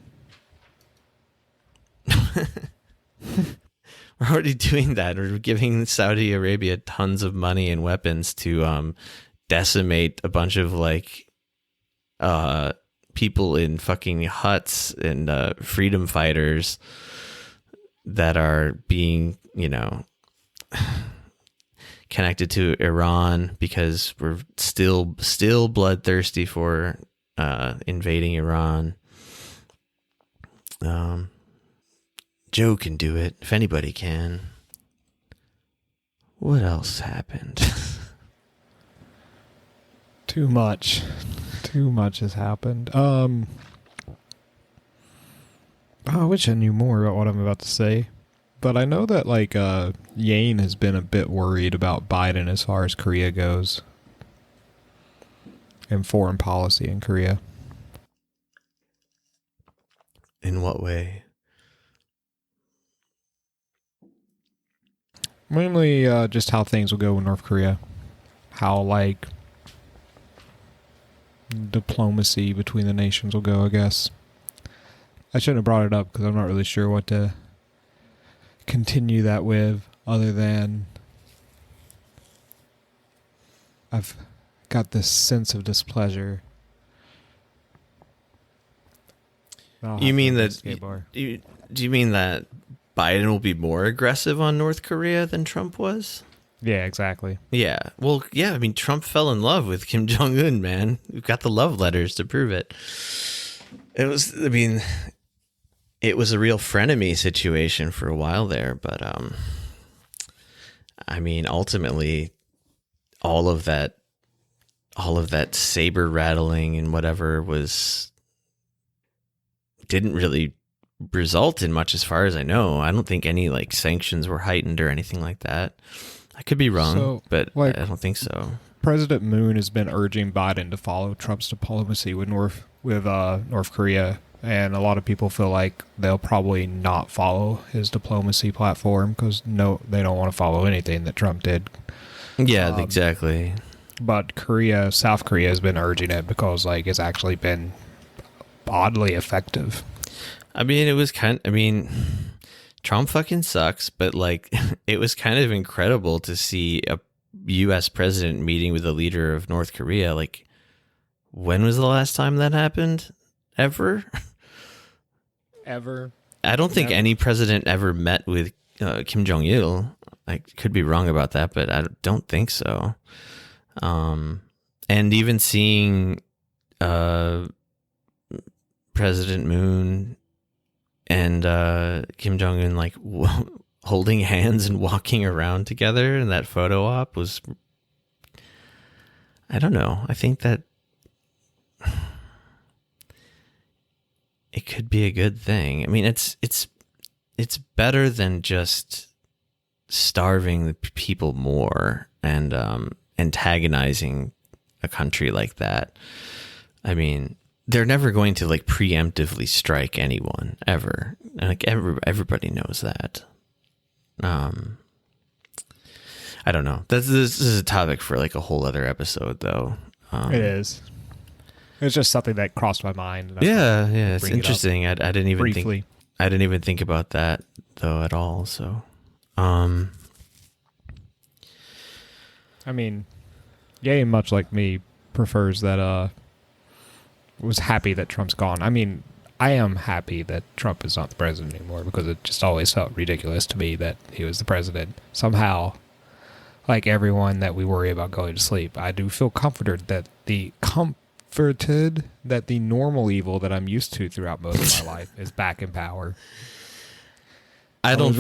We're already doing that. We're giving Saudi Arabia tons of money and weapons to decimate a bunch of like people in fucking huts and freedom fighters that are being, connected to Iran because we're still bloodthirsty for invading Iran. Joe can do it if anybody can. What else happened? Too much has happened. I wish I knew more about what I'm about to say, but I know that like Yane has been a bit worried about Biden as far as Korea goes and foreign policy in Korea. In what way? Mainly just how things will go in North Korea. How, like, diplomacy between the nations will go, I guess. I shouldn't have brought it up because I'm not really sure what to continue that with other than I've got this sense of displeasure. You mean that? Do you mean that Biden will be more aggressive on North Korea than Trump was? Yeah, exactly. Yeah. Well, yeah, I mean, Trump fell in love with Kim Jong-un, man. We've got the love letters to prove it. It was a real frenemy situation for a while there, but I mean, ultimately all of that saber rattling and whatever didn't really result in much as far as I know. I don't think any like sanctions were heightened or anything like that. I could be wrong, but like, I don't think so. President Moon has been urging Biden to follow Trump's diplomacy with North Korea, and a lot of people feel like they'll probably not follow his diplomacy platform because they don't want to follow anything that Trump did. Yeah, exactly. But South Korea has been urging it because like it's actually been oddly effective. I mean, Trump fucking sucks, but like it was kind of incredible to see a U.S. president meeting with the leader of North Korea. Like, when was the last time that happened? Ever? I don't think any president ever met with Kim Jong-il. I could be wrong about that, but I don't think so. And even seeing President Moon and Kim Jong-un like holding hands and walking around together in that photo op was, I don't know. I think that it could be a good thing. I mean, it's better than just starving the people more and antagonizing a country like that. I mean, they're never going to like preemptively strike anyone ever. Like everybody knows that. I don't know. This is a topic for like a whole other episode, though. It is. It's just something that crossed my mind. Yeah, it's interesting. I didn't even briefly. I didn't even think about that though at all. So, I mean, Yay, much like me, prefers that. Was happy that Trump's gone. I mean, I am happy that Trump is not the president anymore because it just always felt ridiculous to me that he was the president. Somehow, like everyone that we worry about going to sleep, I do feel comforted that the normal evil that I'm used to throughout most of my life is back in power. I was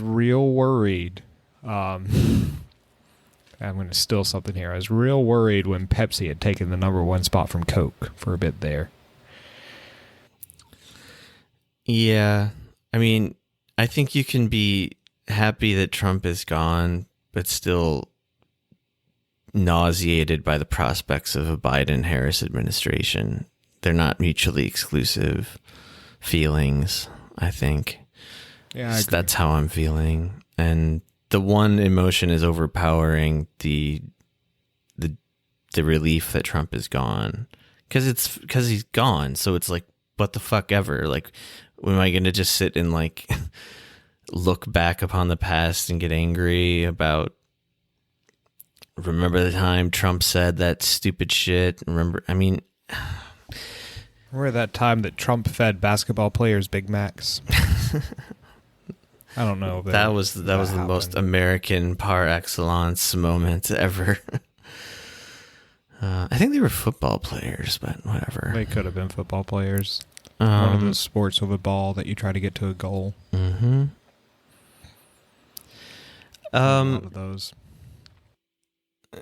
real worried. I'm going to steal something here. I was real worried when Pepsi had taken the #1 spot from Coke for a bit there. Yeah. I mean, I think you can be happy that Trump is gone, but still nauseated by the prospects of a Biden-Harris administration. They're not mutually exclusive feelings, I think. Yeah, that's how I'm feeling. And the one emotion is overpowering the relief that Trump is gone, because he's gone. So it's like, what the fuck ever? Like, am I going to just sit and like look back upon the past and get angry about? Remember the time Trump said that stupid shit? Remember that time that Trump fed basketball players Big Macs? I don't know. That was the most American par excellence moment ever. I think they were football players, but whatever. They could have been football players. One of those sports with a ball that you try to get to a goal. Mm-hmm. A lot of those.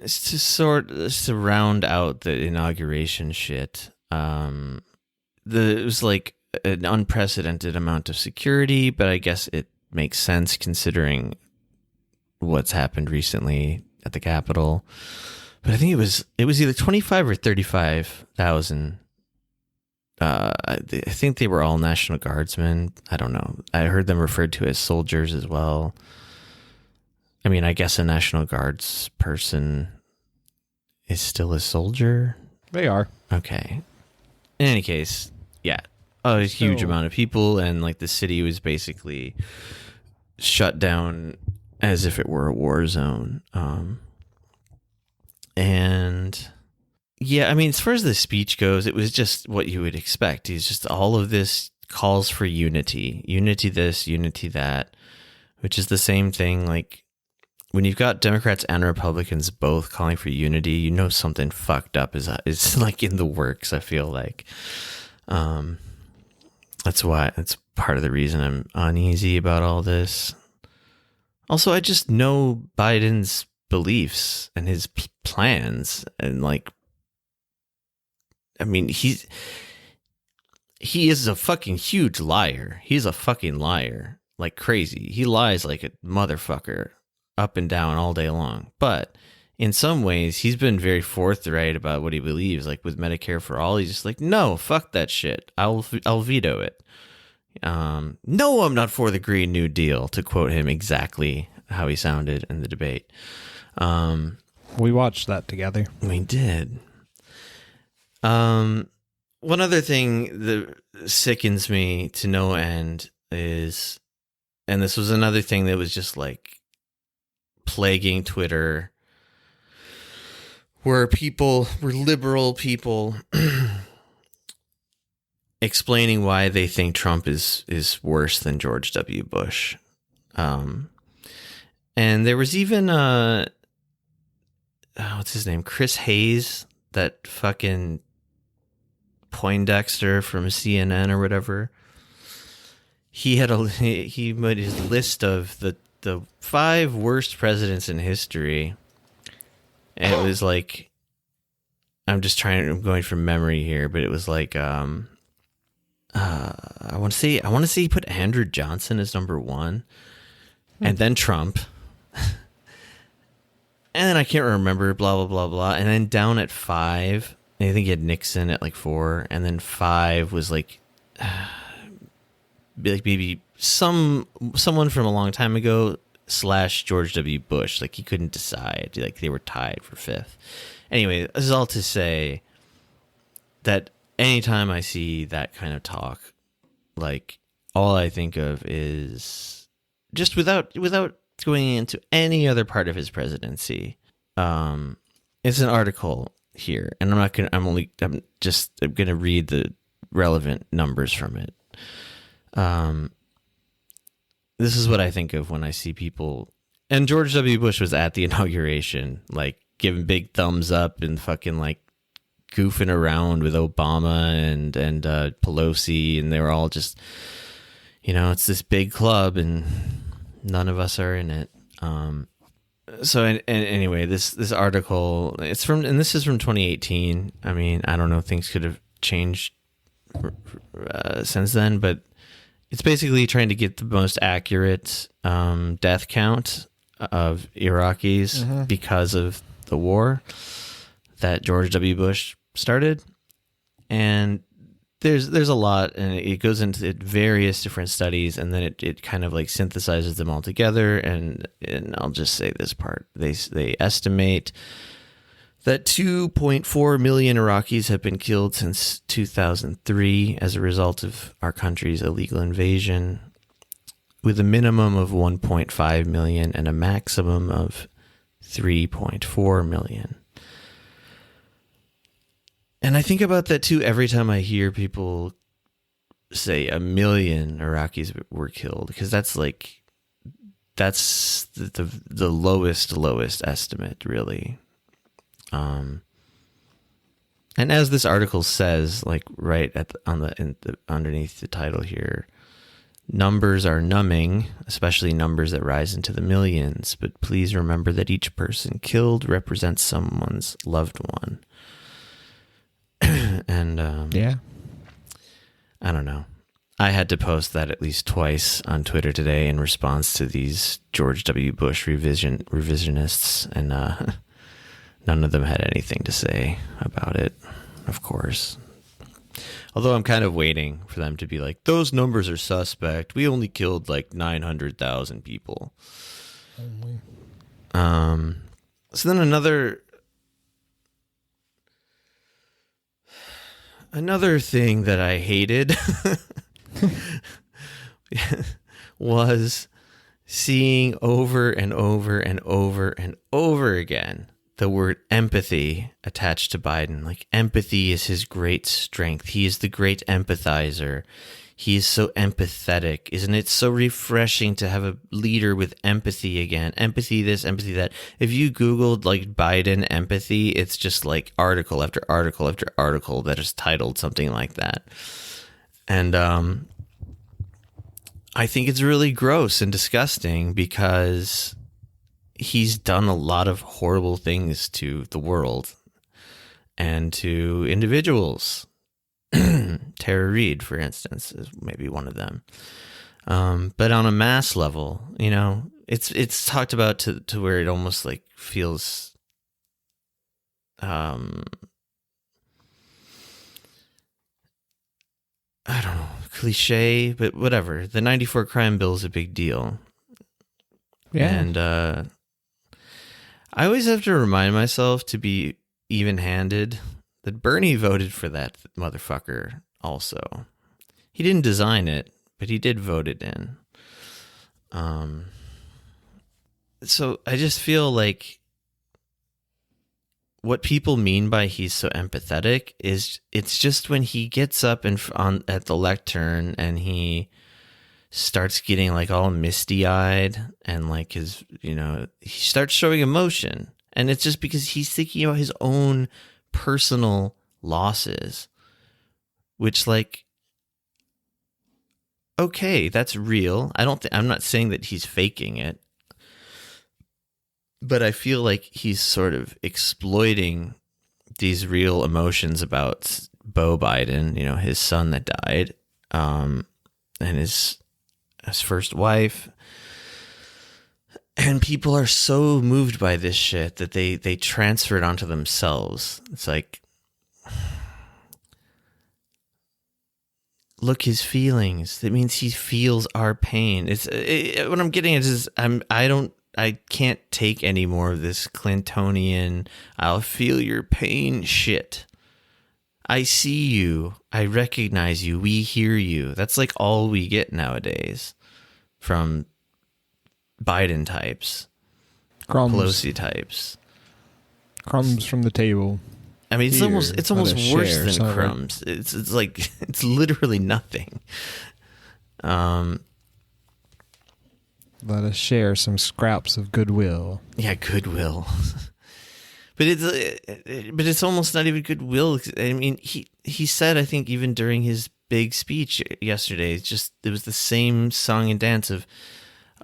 It's to round out the inauguration shit. It was like an unprecedented amount of security, but I guess it makes sense considering what's happened recently at the Capitol. But I think it was either 25 or 35,000. I think they were all National Guardsmen. I don't know. I heard them referred to as soldiers as well. I mean, I guess a National Guards person is still a soldier. They are. Okay. In any case, yeah. A huge amount of people, and like the city was basically shut down as if it were a war zone. And yeah, I mean, as far as the speech goes, it was just what you would expect. He's just all of this calls for unity this, unity that, which is the same thing. Like when you've got Democrats and Republicans both calling for unity, you know something fucked up is like in the works. I feel like. That's part of the reason I'm uneasy about all this. Also, I just know Biden's beliefs and his plans, and like, I mean, he is a fucking huge liar. He's a fucking liar, like crazy. He lies like a motherfucker up and down all day long. But in some ways, he's been very forthright about what he believes. Like with Medicare for All, he's just like, no, fuck that shit. I'll veto it. No, I'm not for the Green New Deal, to quote him exactly how he sounded in the debate. We watched that together. We did. One other thing that sickens me to no end is, and this was another thing that was just like plaguing Twitter, where liberal people explaining why they think Trump is worse than George W. Bush. And there was even what's his name? Chris Hayes, that fucking Poindexter from CNN or whatever. He made his list of the 5 worst presidents in history. And it was like, I'm going from memory here, but it was like, I want to say he put Andrew Johnson as number 1, and then Trump. And then I can't remember, blah, blah, blah, blah. And then down at 5, I think he had Nixon at like 4. And then 5 was like maybe someone from a long time ago / George W. Bush. Like he couldn't decide. Like they were tied for 5th. Anyway, this is all to say that anytime I see that kind of talk, like all I think of is just without going into any other part of his presidency. It's an article here, and I'm just gonna read the relevant numbers from it. This is what I think of when I see people, and George W. Bush was at the inauguration, like giving big thumbs up and fucking like goofing around with Obama and Pelosi, and they were all just, it's this big club and none of us are in it. So anyway, this article, this is from 2018. I mean, I don't know, things could have changed since then, but it's basically trying to get the most accurate death count of Iraqis because of the war that George W. Bush started. And there's a lot, and it goes into various different studies, and then it kind of like synthesizes them all together. And I'll just say this part: they estimate that 2.4 million Iraqis have been killed since 2003 as a result of our country's illegal invasion, with a minimum of 1.5 million and a maximum of 3.4 million. And I think about that too every time I hear people say 1 million Iraqis were killed, because that's the lowest estimate, really. And as this article says, like right underneath the title here, numbers are numbing, especially numbers that rise into the millions. But please remember that each person killed represents someone's loved one. And yeah, I don't know. I had to post that at least twice on Twitter today in response to these George W. Bush revisionists, and none of them had anything to say about it, of course. Although I'm kind of waiting for them to be like, those numbers are suspect. We only killed like 900,000 people. So then another thing that I hated was seeing over and over and over and over again the word empathy attached to Biden. Like, empathy is his great strength. He is the great empathizer. He is so empathetic. Isn't it so refreshing to have a leader with empathy again? Empathy this, empathy that. If you Googled like Biden empathy, it's just like article after article after article that is titled something like that. And I think it's really gross and disgusting because he's done a lot of horrible things to the world and to individuals. Tara Reid, for instance, is maybe one of them. But on a mass level, it's talked about to where it almost like feels, I don't know, cliche, but whatever. The 94 crime bill is a big deal. Yeah. And I always have to remind myself to be even-handed that Bernie voted for that motherfucker also. He didn't design it, but he did vote it in. So I just feel like what people mean by he's so empathetic is it's just when he gets up at the lectern and he starts getting like all misty eyed and like his, he starts showing emotion. And it's just because he's thinking about his own personal losses, which like, okay, that's real. I'm not saying that he's faking it, but I feel like he's sort of exploiting these real emotions about Beau Biden, his son that died, and his first wife. And people are so moved by this shit that they transfer it onto themselves. It's like, look, his feelings. That means he feels our pain. What I'm getting at is I can't take any more of this Clintonian, I'll feel your pain shit. I see you. I recognize you. We hear you. That's like all we get nowadays from Biden types, Crumbs. Pelosi types. Crumbs from the table. I mean, it's almost worse than sorry. crumbs. It's like it's literally nothing. Let us share some scraps of goodwill. Yeah, goodwill. But it's almost not even goodwill. I mean, he said, I think even during his big speech yesterday, it was the same song and dance of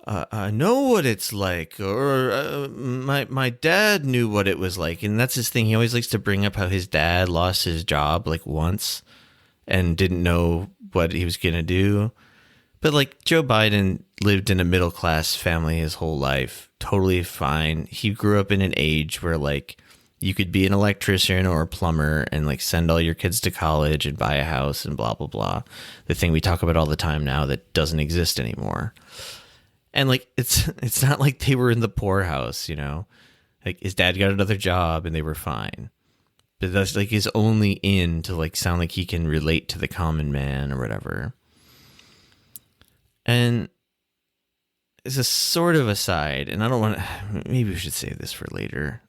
I know what it's like, or my dad knew what it was like, and that's his thing. He always likes to bring up how his dad lost his job like once and didn't know what he was gonna do. But like Joe Biden lived in a middle class family his whole life, totally fine. He grew up in an age where like you could be an electrician or a plumber and like send all your kids to college and buy a house and blah blah blah. The thing we talk about all the time now that doesn't exist anymore. And like it's not like they were in the poorhouse, Like his dad got another job and they were fine. But that's like his only in to like sound like he can relate to the common man or whatever. And it's a sort of aside, and I don't want to, maybe we should save this for later.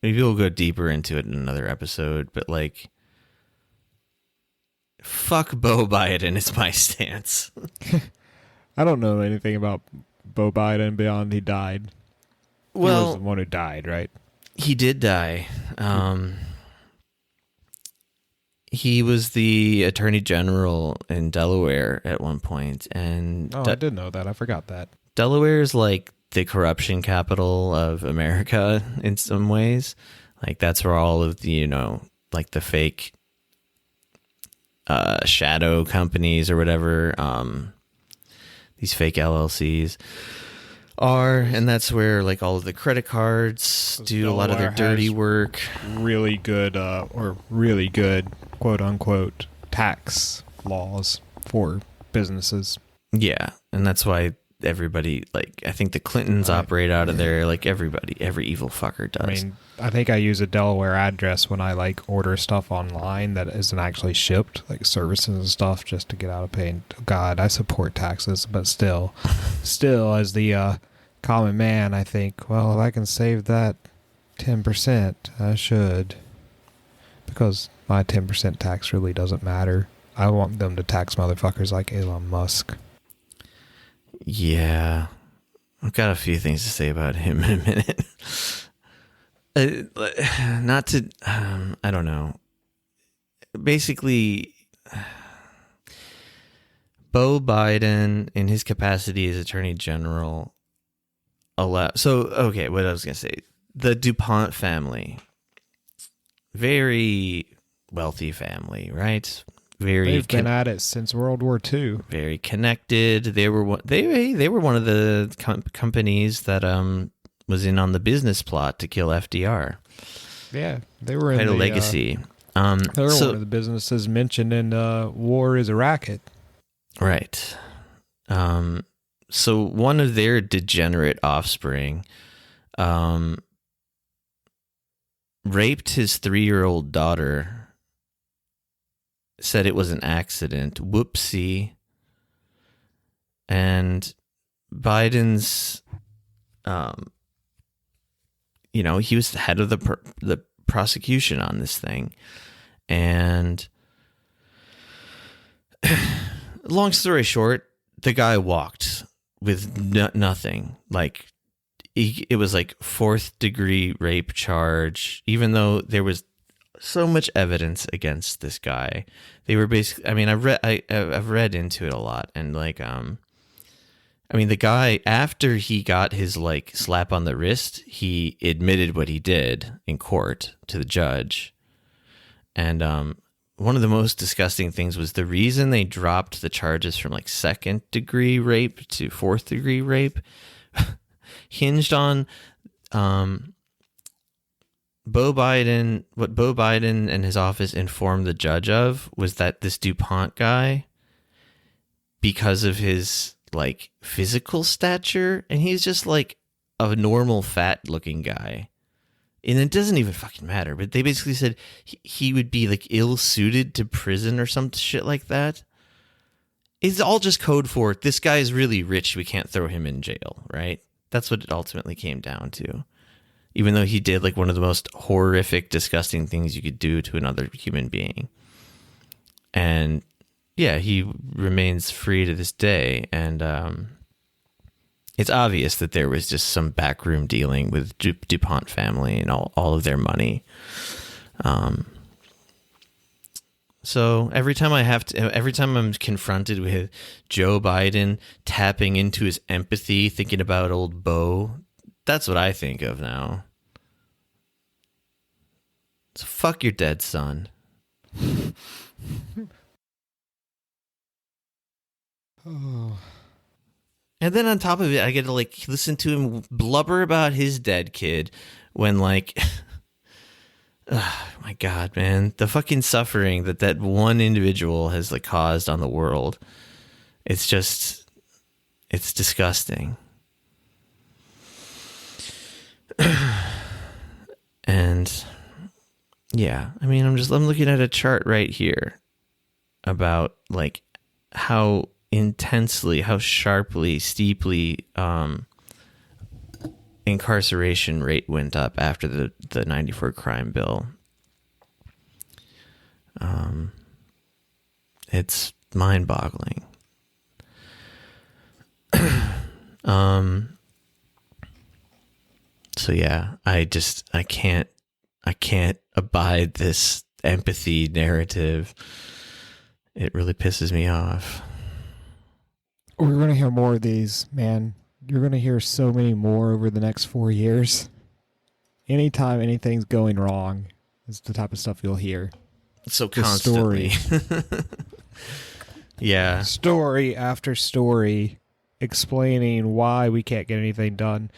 Maybe we'll go deeper into it in another episode, but like, fuck Beau Biden is my stance. I don't know anything about Beau Biden beyond he died. Well, he was the one who died, right? He did die. He was the attorney general in Delaware at one point, and I did know that. I forgot that. Delaware is like the corruption capital of America in some ways. Like that's where all of the, like the fake shadow companies or whatever, these fake LLCs are, and that's where like all of the credit cards do a lot of their dirty work. Really good quote unquote tax laws for businesses. Yeah, and that's why everybody, like, I think the Clintons operate out of there, like every evil fucker does. I mean, I think I use a Delaware address when I like order stuff online that isn't actually shipped, like services and stuff, just to get out of paying. God, I support taxes, but still as the common man, I think, well, if I can save that 10%, I should, because my 10% tax really doesn't matter. I want them to tax motherfuckers like Elon Musk. Yeah, I've got a few things to say about him in a minute. Not to, I don't know. Basically, Beau Biden, in his capacity as Attorney General, okay, what I was going to say. The DuPont family, very wealthy family, right? They've been at it since World War II. Very connected. They were one of the companies that was in on the business plot to kill FDR. Yeah, they were in had a legacy. They were one of the businesses mentioned in War is a Racket. Right. So one of their degenerate offspring raped his 3-year-old daughter. Said it was an accident. Whoopsie. And Biden's, he was the head of the prosecution on this thing. And long story short, the guy walked with nothing. Like, it was like 4th degree rape charge, even though there was so much evidence against this guy. They were basically, I mean, I've read into it a lot, and like, I mean, the guy, after he got his like slap on the wrist, he admitted what he did in court to the judge. And one of the most disgusting things was the reason they dropped the charges from like 2nd degree rape to 4th degree rape hinged on Beau Biden. What Beau Biden and his office informed the judge of was that this DuPont guy, because of his like physical stature, and he's just like a normal fat looking guy, and it doesn't even fucking matter, but they basically said he would be like ill suited to prison or some shit like that. It's all just code for this guy is really rich, we can't throw him in jail, right? That's what it ultimately came down to. Even though he did like one of the most horrific, disgusting things you could do to another human being. And yeah, he remains free to this day. And it's obvious that there was just some backroom dealing with DuPont family and all of their money. So every time I'm confronted with Joe Biden tapping into his empathy, thinking about old Beau, that's what I think of now. So fuck your dead son. Oh. And then on top of it, I get to like listen to him blubber about his dead kid when like, oh my God, man, the fucking suffering that one individual has like caused on the world. It's just, it's disgusting. And yeah, I mean, I'm looking at a chart right here about like how intensely, how sharply, steeply incarceration rate went up after the 94 crime bill. It's mind-boggling. So yeah, I can't abide this empathy narrative. It really pisses me off. We're going to hear more of these, man. You're going to hear so many more over the next 4 years. Anytime anything's going wrong is the type of stuff you'll hear. So constantly. Yeah. Story after story explaining why we can't get anything done.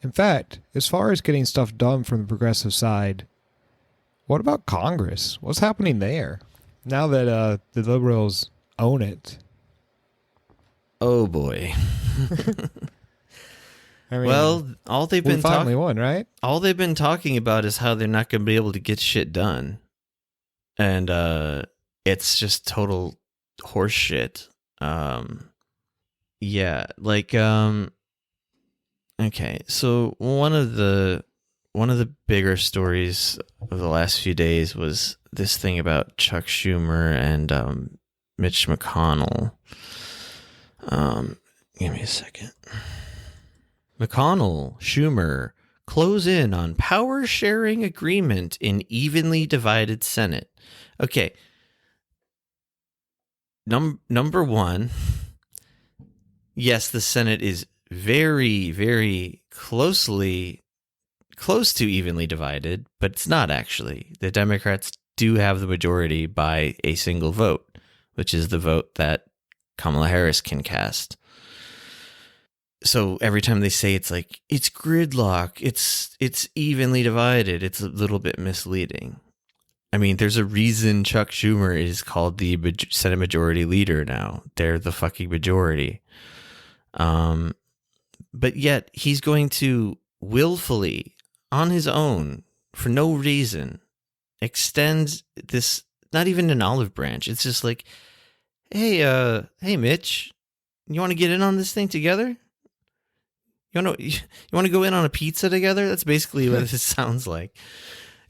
In fact, as far as getting stuff done from the progressive side, what about Congress? What's happening there? Now that the liberals own it. Oh boy. I mean, well, all they've been finally won, right? All they've been talking about is how they're not going to be able to get shit done, and it's just total horse shit. Yeah, like okay, so one of the bigger stories of the last few days was this thing about Chuck Schumer and Mitch McConnell. Give me a second. McConnell, Schumer, close in on power sharing agreement in evenly divided Senate. Okay. Number one, yes, the Senate is very, very close to evenly divided, but it's not actually. The Democrats do have the majority by a single vote, which is the vote that Kamala Harris can cast. So every time they say it's like, it's gridlock, it's evenly divided, it's a little bit misleading. I mean, there's a reason Chuck Schumer is called the Senate Majority Leader now. They're the fucking majority. But yet he's going to willfully, on his own, for no reason, extend this, not even an olive branch. It's just like, hey Mitch, you want to get in on this thing together? You want to go in on a pizza together? That's basically what this sounds like.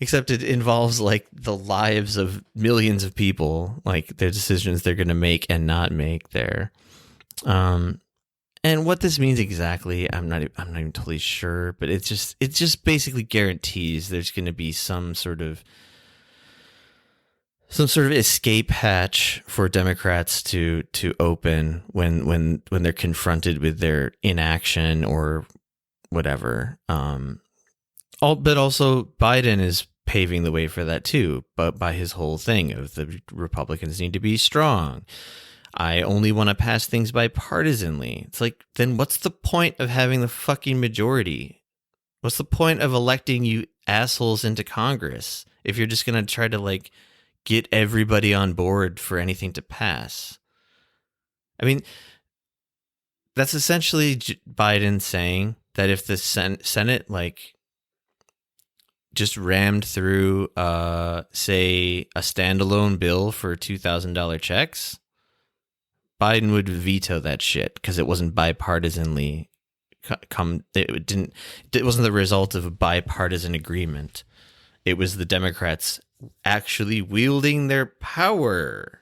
except it involves like the lives of millions of people, like the decisions they're going to make and not make there. And what this means exactly, I'm not even totally sure, but it just basically guarantees there's going to be some sort of escape hatch for Democrats to open when they're confronted with their inaction or whatever. But also Biden is paving the way for that too, but by his whole thing of the Republicans need to be strong. I only want to pass things bipartisanly. It's like, then what's the point of having the fucking majority? What's the point of electing you assholes into Congress if you're just going to try to like get everybody on board for anything to pass? I mean, that's essentially Biden saying that if the Senate like just rammed through, say, a standalone bill for $2,000 checks, Biden would veto that shit because it wasn't bipartisanly it wasn't the result of a bipartisan agreement. It was the Democrats actually wielding their power.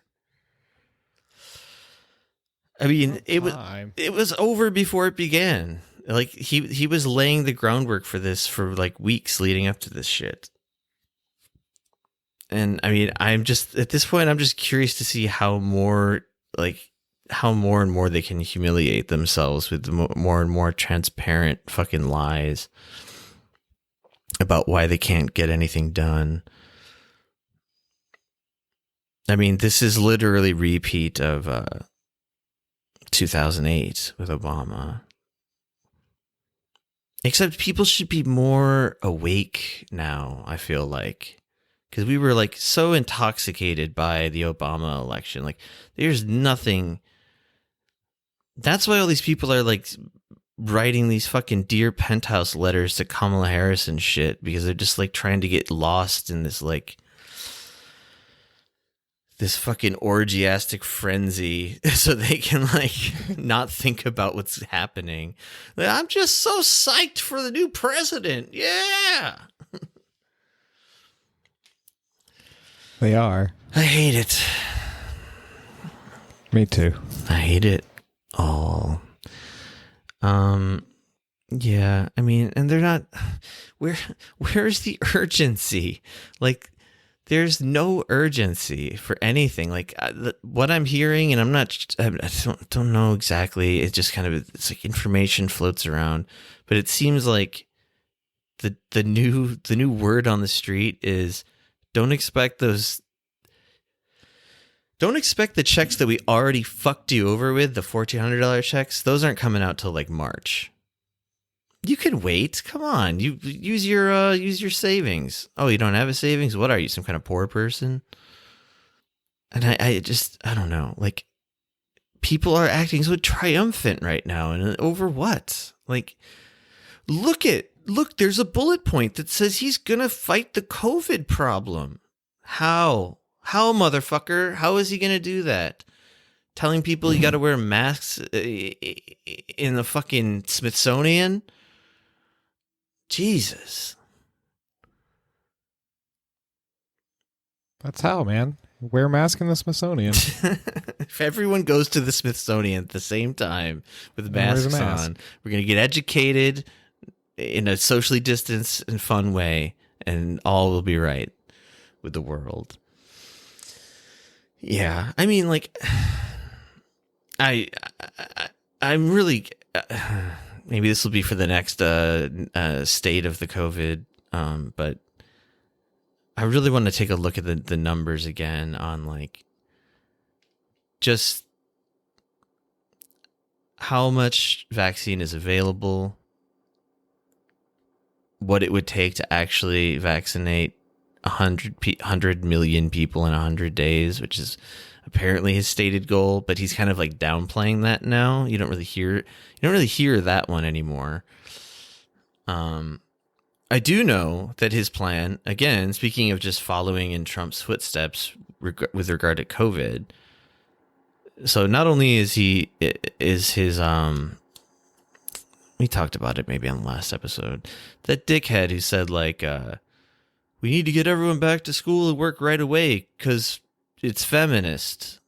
I mean, it was over before it began. Like he was laying the groundwork for this for like weeks leading up to this shit. And I mean, I'm just at this point, I'm just curious to see how more and more they can humiliate themselves with the more and more transparent fucking lies about why they can't get anything done. I mean, this is literally repeat of 2008 with Obama. Except people should be more awake now, I feel like. Because we were like so intoxicated by the Obama election. Like, there's nothing. That's why all these people are like writing these fucking Dear Penthouse letters to Kamala Harris and shit. Because they're just like trying to get lost in this like this fucking orgiastic frenzy so they can like not think about what's happening. Like, I'm just so psyched for the new president. Yeah. They are. I hate it. Me too. I hate it all. Yeah, I mean, and they're not where's the urgency? Like, there's no urgency for anything. Like what I'm hearing, and I don't know exactly. It's just kind of, it's like information floats around, but it seems like the new word on the street is don't expect the checks that we already fucked you over with, the $1,400 checks. Those aren't coming out till like March. You could wait. Come on. You use your savings. Oh, you don't have a savings? What are you, some kind of poor person? And I don't know. Like, people are acting so triumphant right now, and over what? Like, look, there's a bullet point that says he's gonna fight the COVID problem. How, motherfucker? How is he gonna do that? Telling people you got to wear masks in the fucking Smithsonian? Jesus. That's how, man. Wear a mask in the Smithsonian. If everyone goes to the Smithsonian at the same time with masks on, we're going to get educated in a socially distanced and fun way, and all will be right with the world. Yeah, I mean, like, I'm really... maybe this will be for the next state of the COVID, but I really want to take a look at the numbers again on like just how much vaccine is available, what it would take to actually vaccinate 100 million people in 100 days, which is apparently his stated goal, but he's kind of like downplaying that now. You don't really hear that one anymore. I do know that his plan, again, speaking of just following in Trump's footsteps with regard to COVID. So not only is his we talked about it maybe on the last episode, that dickhead who said like we need to get everyone back to school and work right away because it's feminist.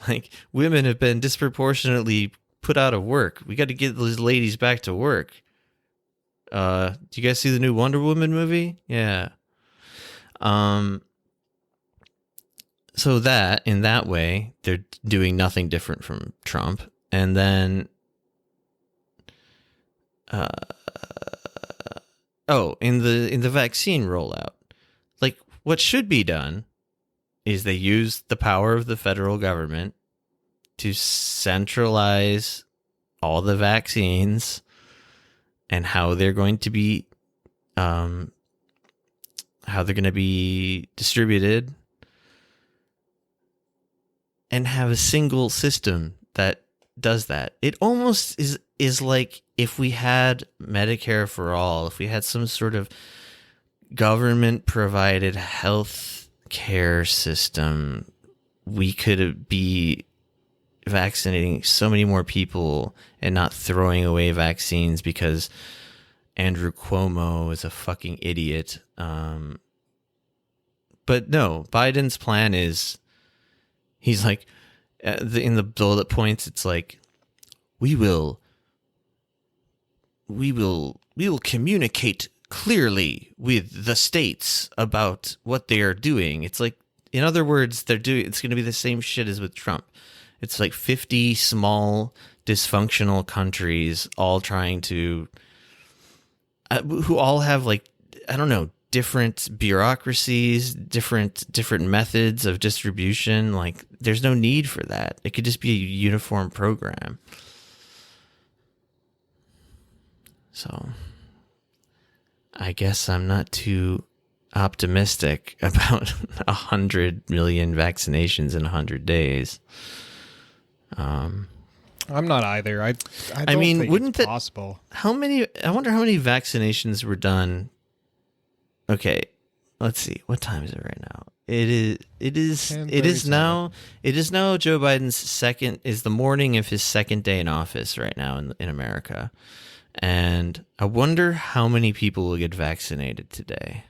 Like, women have been disproportionately put out of work. We got to get those ladies back to work. Do you guys see the new Wonder Woman movie? Yeah. So that, in that way, they're doing nothing different from Trump. And then, in the vaccine rollout, like, what should be done is they use the power of the federal government to centralize all the vaccines and how they're going to be distributed, and have a single system that does that. It almost is like if we had Medicare for all, if we had some sort of government provided health care system, we could be vaccinating so many more people and not throwing away vaccines because Andrew Cuomo is a fucking idiot. But no, Biden's plan is, he's like, in the bullet points, it's like, we will communicate clearly with the states about what they are doing. It's like, in other words, it's going to be the same shit as with Trump. It's like 50 small dysfunctional countries all trying to, who all have, like, I don't know, different bureaucracies, different methods of distribution. Like, there's no need for that. It could just be a uniform program. So I guess I'm not too optimistic about 100 million vaccinations in 100 days. I'm not either. I don't mean, think wouldn't it's possible. I wonder how many vaccinations were done. Okay, let's see. What time is it right now? It is now Joe Biden's the morning of his second day in office right now in America. And I wonder how many people will get vaccinated today.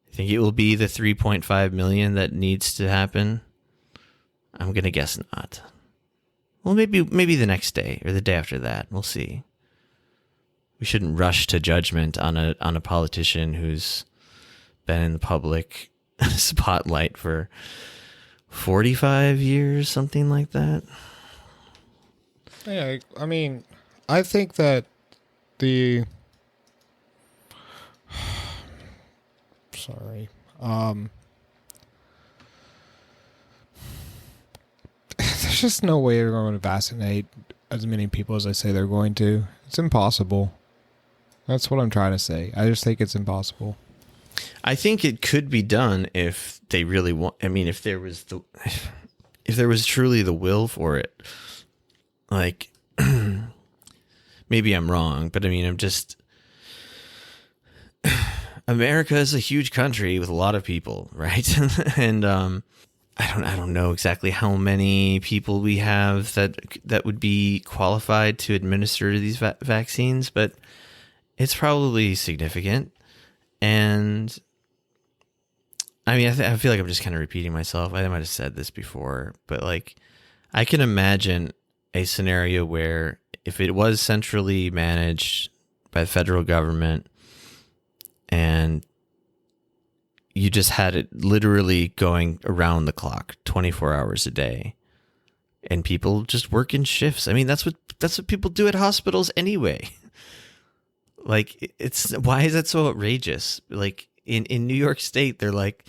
I think it will be the 3.5 million that needs to happen. I'm going to guess not. Well, maybe the next day or the day after that. We'll see. We shouldn't rush to judgment on a politician who's been in the public spotlight for 45 years, something like that. Yeah, I mean, I think that sorry. There's just no way they're going to vaccinate as many people as they say they're going to. It's impossible. That's what I'm trying to say. I just think it's impossible. I think it could be done if they really want. I mean, if there was truly the will for it. Like, maybe I'm wrong, but I mean, America is a huge country with a lot of people, right? And I don't know exactly how many people we have that would be qualified to administer these vaccines, but it's probably significant. And I mean, I feel like I'm just kind of repeating myself. I might have said this before, but like, I can imagine a scenario where if it was centrally managed by the federal government and you just had it literally going around the clock 24 hours a day and people just work in shifts. I mean, that's what people do at hospitals anyway. Like, why is that so outrageous? Like in New York State, they're like,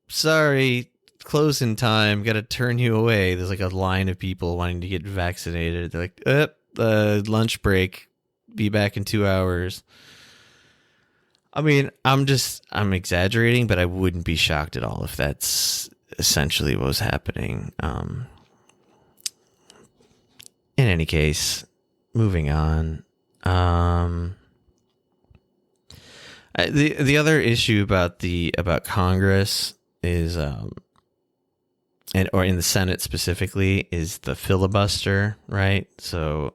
sorry, closing time, got to turn you away. There's like a line of people wanting to get vaccinated. They're like, lunch break, be back in 2 hours. I mean, I'm exaggerating, but I wouldn't be shocked at all if that's essentially what was happening. In any case, moving on. The other issue about Congress is, or in the Senate specifically, is the filibuster, right? So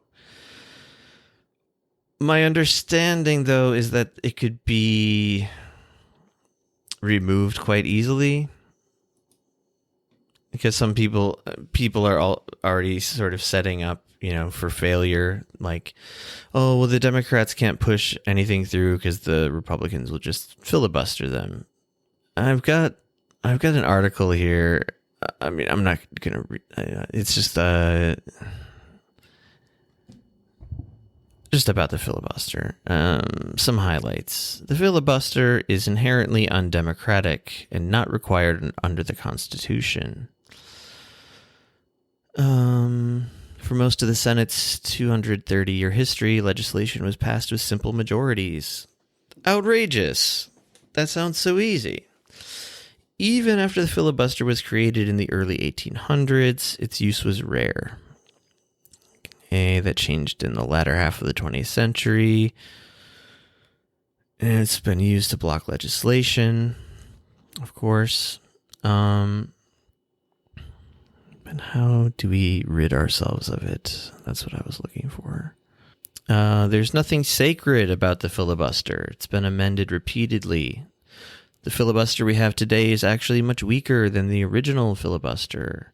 my understanding, though, is that it could be removed quite easily. Because some people are already sort of setting up, for failure. Like, oh, well, the Democrats can't push anything through because the Republicans will just filibuster them. I've got an article here. I mean, I'm not gonna. It's just about the filibuster. Some highlights. The filibuster is inherently undemocratic and not required under the Constitution. For most of the Senate's 230-year history, legislation was passed with simple majorities. Outrageous. That sounds so easy. Even after the filibuster was created in the early 1800s, its use was rare. That changed in the latter half of the 20th century. And it's been used to block legislation, of course. And how do we rid ourselves of it? That's what I was looking for. There's nothing sacred about the filibuster. It's been amended repeatedly. The filibuster we have today is actually much weaker than the original filibuster.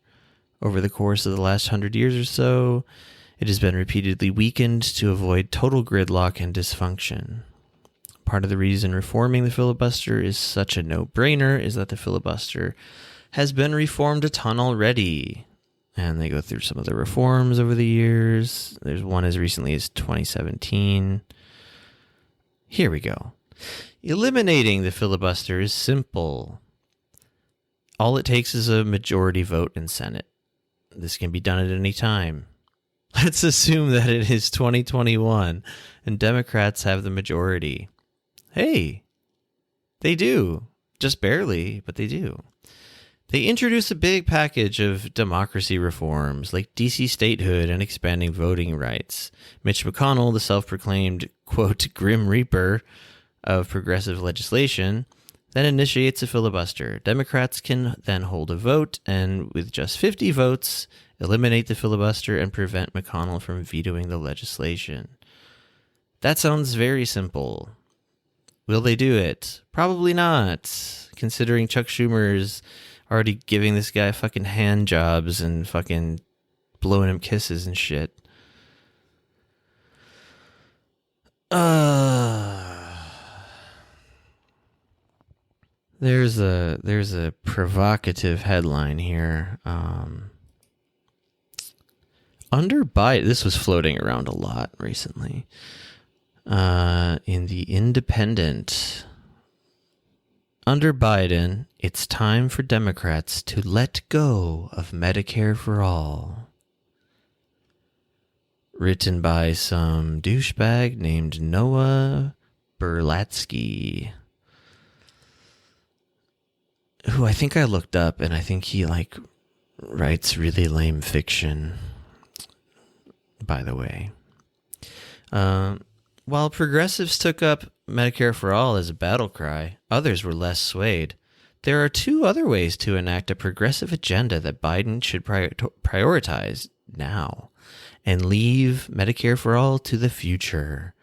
Over the course of the last 100 years or so, it has been repeatedly weakened to avoid total gridlock and dysfunction. Part of the reason reforming the filibuster is such a no-brainer is that the filibuster has been reformed a ton already. And they go through some of the reforms over the years. There's one as recently as 2017. Here we go. Eliminating the filibuster is simple. All it takes is a majority vote in Senate. This can be done at any time. Let's assume that it is 2021 and Democrats have the majority. Hey, they do. Just barely, but they do. They introduce a big package of democracy reforms like DC statehood and expanding voting rights. Mitch McConnell, the self-proclaimed, quote, Grim Reaper of progressive legislation, then initiates a filibuster. Democrats can then hold a vote and, with just 50 votes, eliminate the filibuster and prevent McConnell from vetoing the legislation. That sounds very simple. Will they do it? Probably not, considering Chuck Schumer's already giving this guy fucking hand jobs and fucking blowing him kisses and shit. There's a provocative headline here. Under Biden, this was floating around a lot recently. In the Independent, under Biden, it's time for Democrats to let go of Medicare for all. Written by some douchebag named Noah Berlatsky, who I think I looked up, and I think he writes really lame fiction, by the way. While progressives took up Medicare for all as a battle cry, others were less swayed. There are two other ways to enact a progressive agenda that Biden should prioritize now and leave Medicare for all to the future.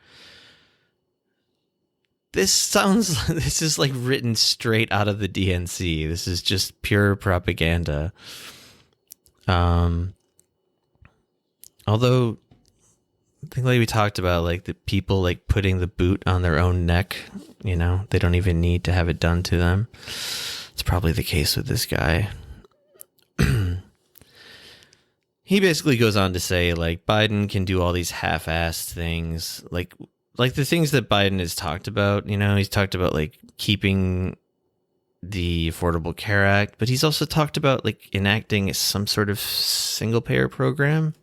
This is like written straight out of the DNC. This is just pure propaganda. Although I think we talked about the people putting the boot on their own neck, they don't even need to have it done to them. It's probably the case with this guy. He basically goes on to say Biden can do all these half-assed things, like the things that Biden has talked about. He's talked about keeping the Affordable Care Act, but he's also talked about enacting some sort of single-payer program,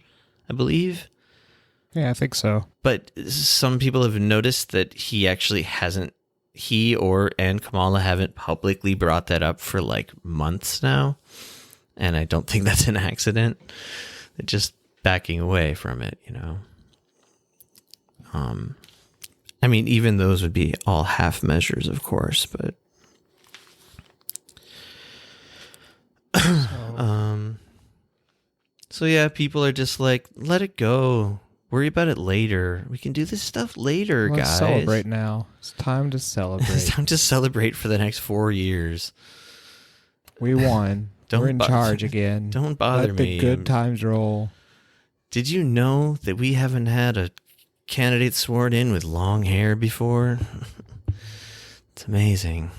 I believe. Yeah, I think so. But some people have noticed that he actually hasn't, and Kamala haven't publicly brought that up for months now. And I don't think that's an accident. They're just backing away from it, I mean, even those would be all half measures, of course, but so yeah, people are just let it go. worry about it later. We can do this stuff later, Let's guys. celebrate now. It's time to celebrate. It's time to celebrate for the next 4 years. We won. We're in charge again. Don't bother Let me. the good times roll. Did you know that we haven't had a candidate sworn in with long hair before? It's amazing.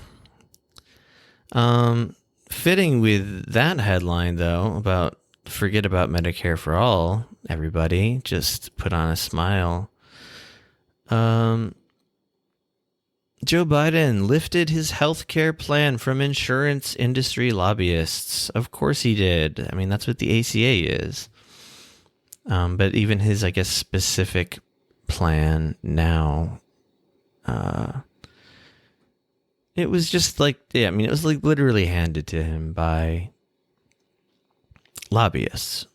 Fitting with that headline, though, about forget about Medicare for all, everybody. Just put on a smile. Joe Biden lifted his health care plan from insurance industry lobbyists. Of course he did. I mean, that's what the ACA is. But even his, I guess, specific plan now, it was just like, yeah, I mean, it was like literally handed to him by lobbyists,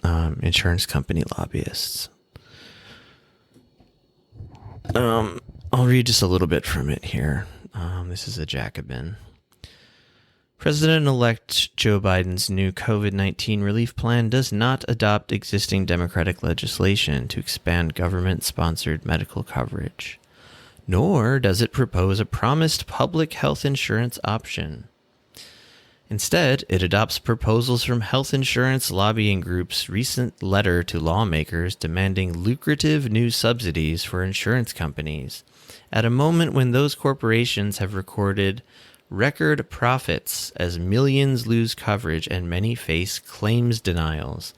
insurance company lobbyists. I'll read just a little bit from it here. This is a Jacobin. President-elect Joe Biden's new COVID-19 relief plan does not adopt existing Democratic legislation to expand government-sponsored medical coverage, nor does it propose a promised public health insurance option. Instead, it adopts proposals from health insurance lobbying groups' recent letter to lawmakers demanding lucrative new subsidies for insurance companies, at a moment when those corporations have recorded record profits as millions lose coverage and many face claims denials.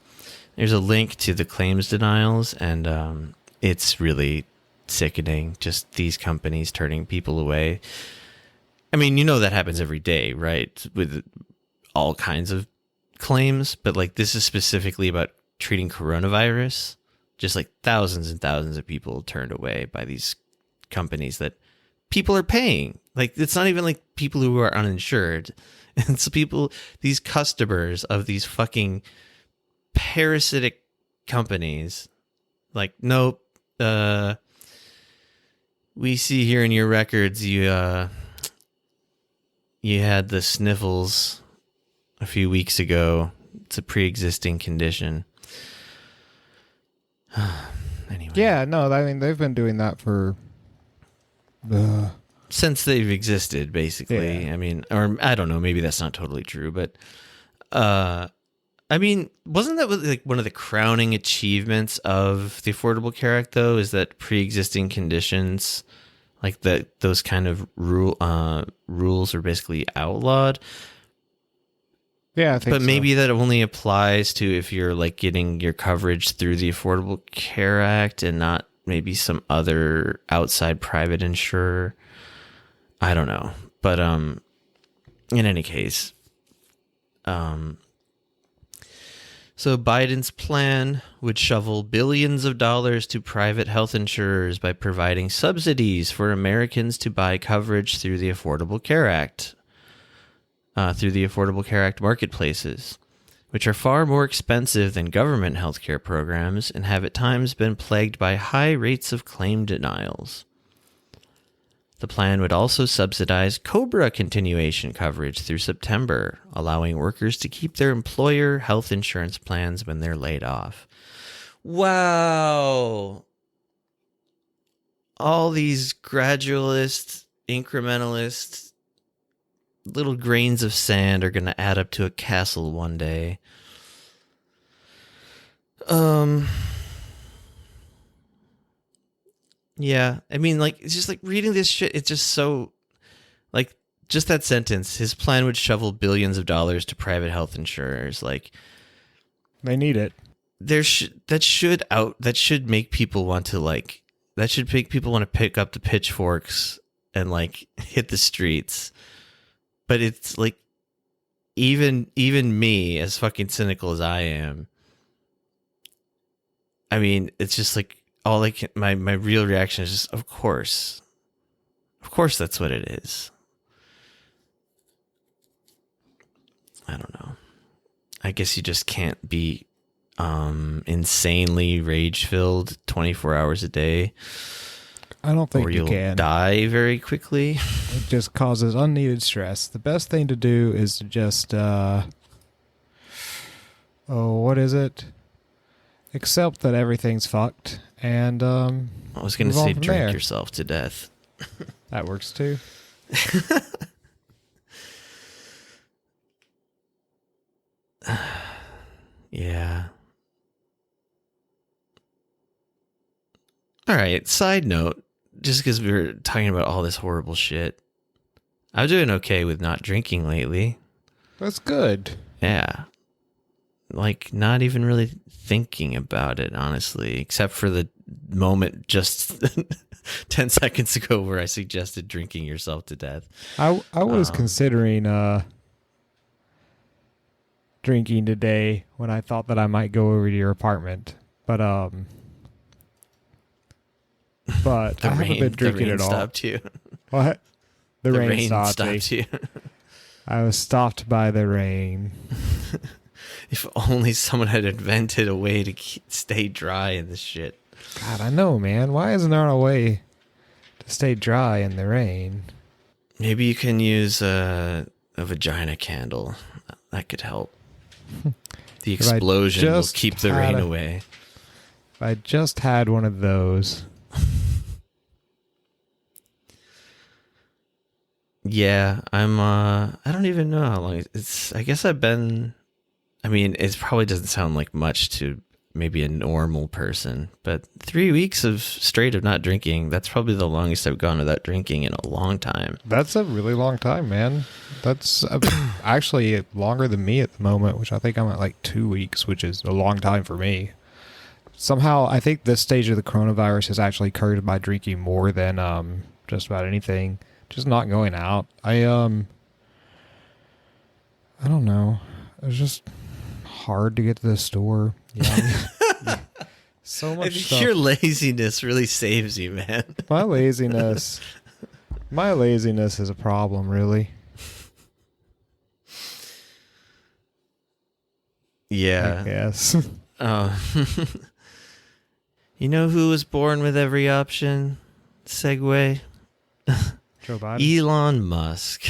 There's a link to the claims denials, and it's really sickening, just these companies turning people away. I mean, you know that happens every day, right? With all kinds of claims, but like this is specifically about treating coronavirus. Just like thousands and thousands of people turned away by these companies that people are paying. Like it's not even like people who are uninsured. And so people, these customers of these fucking parasitic companies, like, nope, we see here in your records you had the sniffles a few weeks ago. It's a pre-existing condition. Anyway. Yeah, no, I mean, they've been doing that for since they've existed, basically. Yeah. I mean, or I don't know, maybe that's not totally true, but I mean, wasn't that like one of the crowning achievements of the Affordable Care Act, though, is that pre-existing conditions, like that, those kind of rules are basically outlawed. Yeah, I think but maybe that only applies to if you're like getting your coverage through the Affordable Care Act and not maybe some other outside private insurer. I don't know. But in any case, so Biden's plan would shovel billions of dollars to private health insurers by providing subsidies for Americans to buy coverage through the Affordable Care Act. Through the Affordable Care Act marketplaces, which are far more expensive than government healthcare programs and have at times been plagued by high rates of claim denials. The plan would also subsidize COBRA continuation coverage through September, allowing workers to keep their employer health insurance plans when they're laid off. Wow! All these gradualists, incrementalists, little grains of sand are going to add up to a castle one day. Yeah, I mean, like, it's just like reading this shit, it's just so, like, just that sentence, his plan would shovel billions of dollars to private health insurers. Like, they need it. That should make people want to, like, that should make people want to pick up the pitchforks and, like, hit the streets. But it's like, even me, as fucking cynical as I am, I mean, it's just like, all I can, my real reaction is just, of course that's what it is. I don't know. I guess you just can't be insanely rage-filled 24 hours a day. I don't think you can. Or you'll die very quickly. It just causes unneeded stress. The best thing to do is to just, what is it? accept that everything's fucked, and I was going to move on say from drink there. yourself to death. That works too. Yeah. All right. Side note, just because we were talking about all this horrible shit, I'm doing okay with not drinking lately. That's good. Yeah. Like, not even really thinking about it, honestly, except for the moment just 10 seconds ago where I suggested drinking yourself to death. I was considering drinking today when I thought that I might go over to your apartment, but I haven't been drinking at all. Stopped you. What? The rain stopped me. you. I was stopped by the rain. If only someone had invented a way to stay dry in this shit. God, I know, man. Why isn't there a way to stay dry in the rain? Maybe you can use a Vagina Candle. That could help. The explosion will keep the rain away. If I just had one of those. Yeah, I don't even know how long it's. I guess I've been. I mean, it probably doesn't sound like much to maybe a normal person, but 3 weeks of straight of not drinking, that's probably the longest I've gone without drinking in a long time. That's a really long time, man. That's actually longer than me at the moment, which I think I'm at like 2 weeks, which is a long time for me. Somehow, I think this stage of the coronavirus is actually curbed by drinking more than just about anything. Just not going out. I don't know. It was just hard to get to the store. Yeah. So much I think stuff. your laziness really saves you, man. My laziness is a problem, really. Yeah. I guess. You know who was born with every option? Segue. Joe Biden. Elon Musk.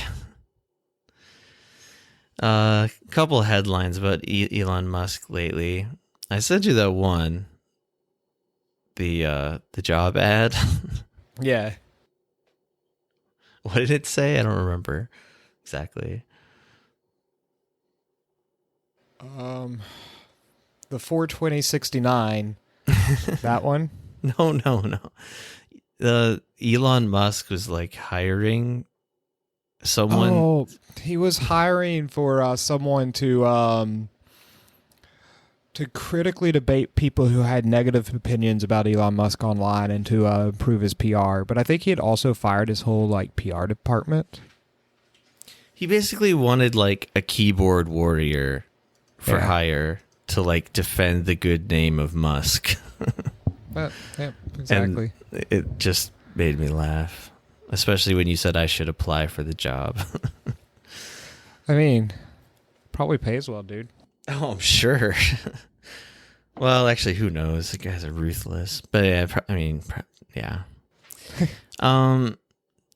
A couple headlines about Elon Musk lately. I sent you that one. The job ad. Yeah. What did it say? I don't remember exactly. The 42069. That one? No. Elon Musk was like hiring someone. Oh, he was hiring for someone to critically debate people who had negative opinions about Elon Musk online and to improve his PR. But I think he had also fired his whole like PR department. He basically wanted like a keyboard warrior for hire to like defend the good name of Musk. But, yeah, exactly. And it just made me laugh, especially when you said I should apply for the job. I mean, probably pays well, dude. Oh, I'm sure. Well, actually, who knows? The guys are ruthless. But yeah, yeah.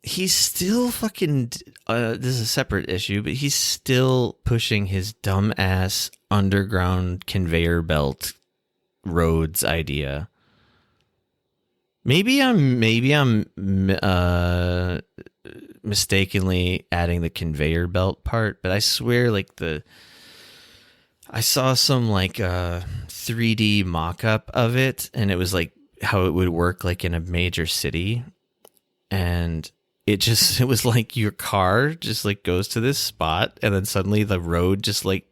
He's still fucking. This is a separate issue, but he's still pushing his dumb ass underground conveyor belt roads idea. Maybe I'm mistakenly adding the conveyor belt part, but I swear, like I saw some like 3D mock-up of it, and it was like how it would work like in a major city, and it was like your car just like goes to this spot, and then suddenly the road just like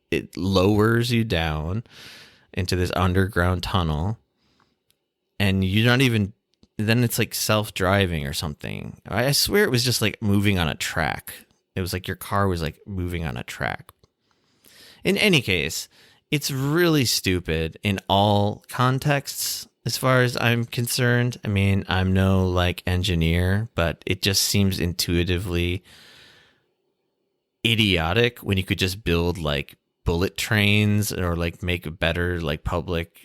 it lowers you down into this underground tunnel. And you're not even, then it's like self-driving or something. I swear it was just like moving on a track. It was like your car was like moving on a track. In any case, it's really stupid in all contexts as far as I'm concerned. I mean, I'm no like engineer, but it just seems intuitively idiotic when you could just build like bullet trains or like make a better like public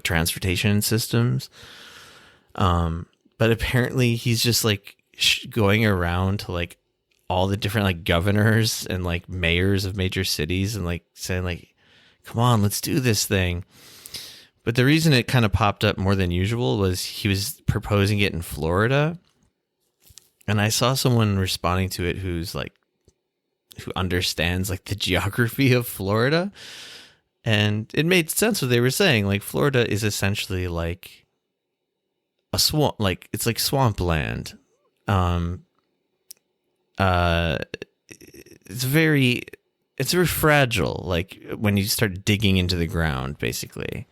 transportation systems. But apparently he's just like going around to like all the different like governors and like mayors of major cities and like saying like, come on, let's do this thing. But the reason it kind of popped up more than usual was he was proposing it in Florida. And I saw someone responding to it who understands like the geography of Florida. And it made sense what they were saying. Like Florida is essentially like a swamp, like it's like swampland. It's very fragile. Like when you start digging into the ground, basically.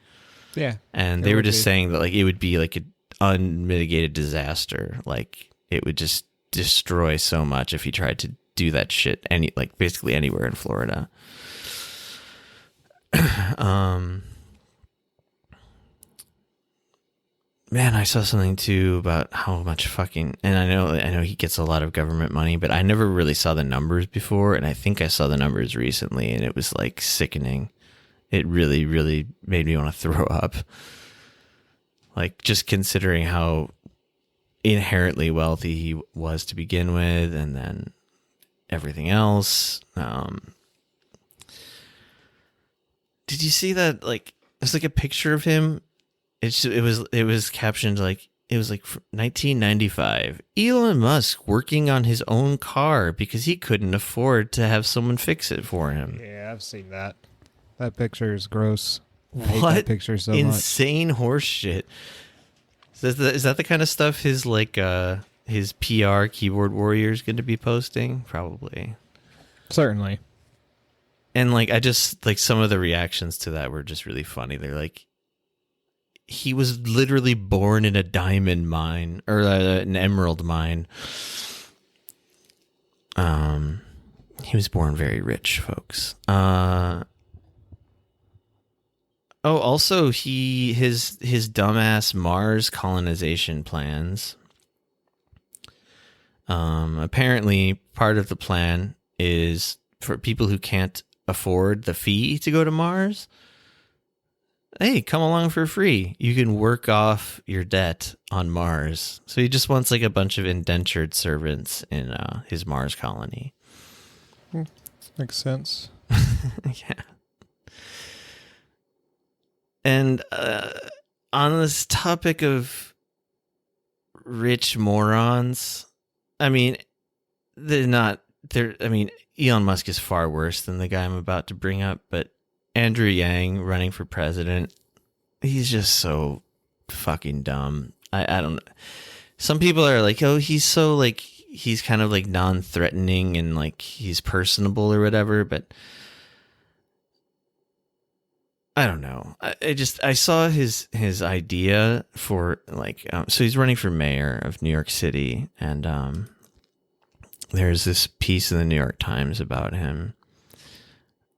Yeah. And they were just saying that like it would be like an unmitigated disaster. Like it would just destroy so much if you tried to do that shit basically anywhere in Florida. Man, I saw something too about how much and I know he gets a lot of government money, but I never really saw the numbers before, and I think I saw the numbers recently, and it was like sickening. It really, really made me want to throw up. Like just considering how inherently wealthy he was to begin with, and then everything else. Did you see that? Like, it's like a picture of him. It was captioned like, it was like 1995. Elon Musk working on his own car because he couldn't afford to have someone fix it for him. Yeah, I've seen that. That picture is gross. I hate What that picture so much. insane horse shit. Is that the kind of stuff his PR keyboard warrior is going to be posting? Probably. Certainly. And like, I just like some of the reactions to that were just really funny. They're like, he was literally born in a diamond mine or an emerald mine. He was born very rich, folks. Also his dumbass Mars colonization plans. Apparently part of the plan is for people who can't afford the fee to go to Mars. Hey, come along for free. You can work off your debt on Mars. So he just wants like a bunch of indentured servants in his Mars colony. Makes sense. Yeah. And on this topic of rich morons, I mean, Elon Musk is far worse than the guy I'm about to bring up, but Andrew Yang running for president, he's just so fucking dumb. I don't know. Some people are like, oh, he's so like, he's kind of like non-threatening and like he's personable or whatever, but I don't know. I saw his idea for like, so he's running for mayor of New York City, and there's this piece in the New York Times about him.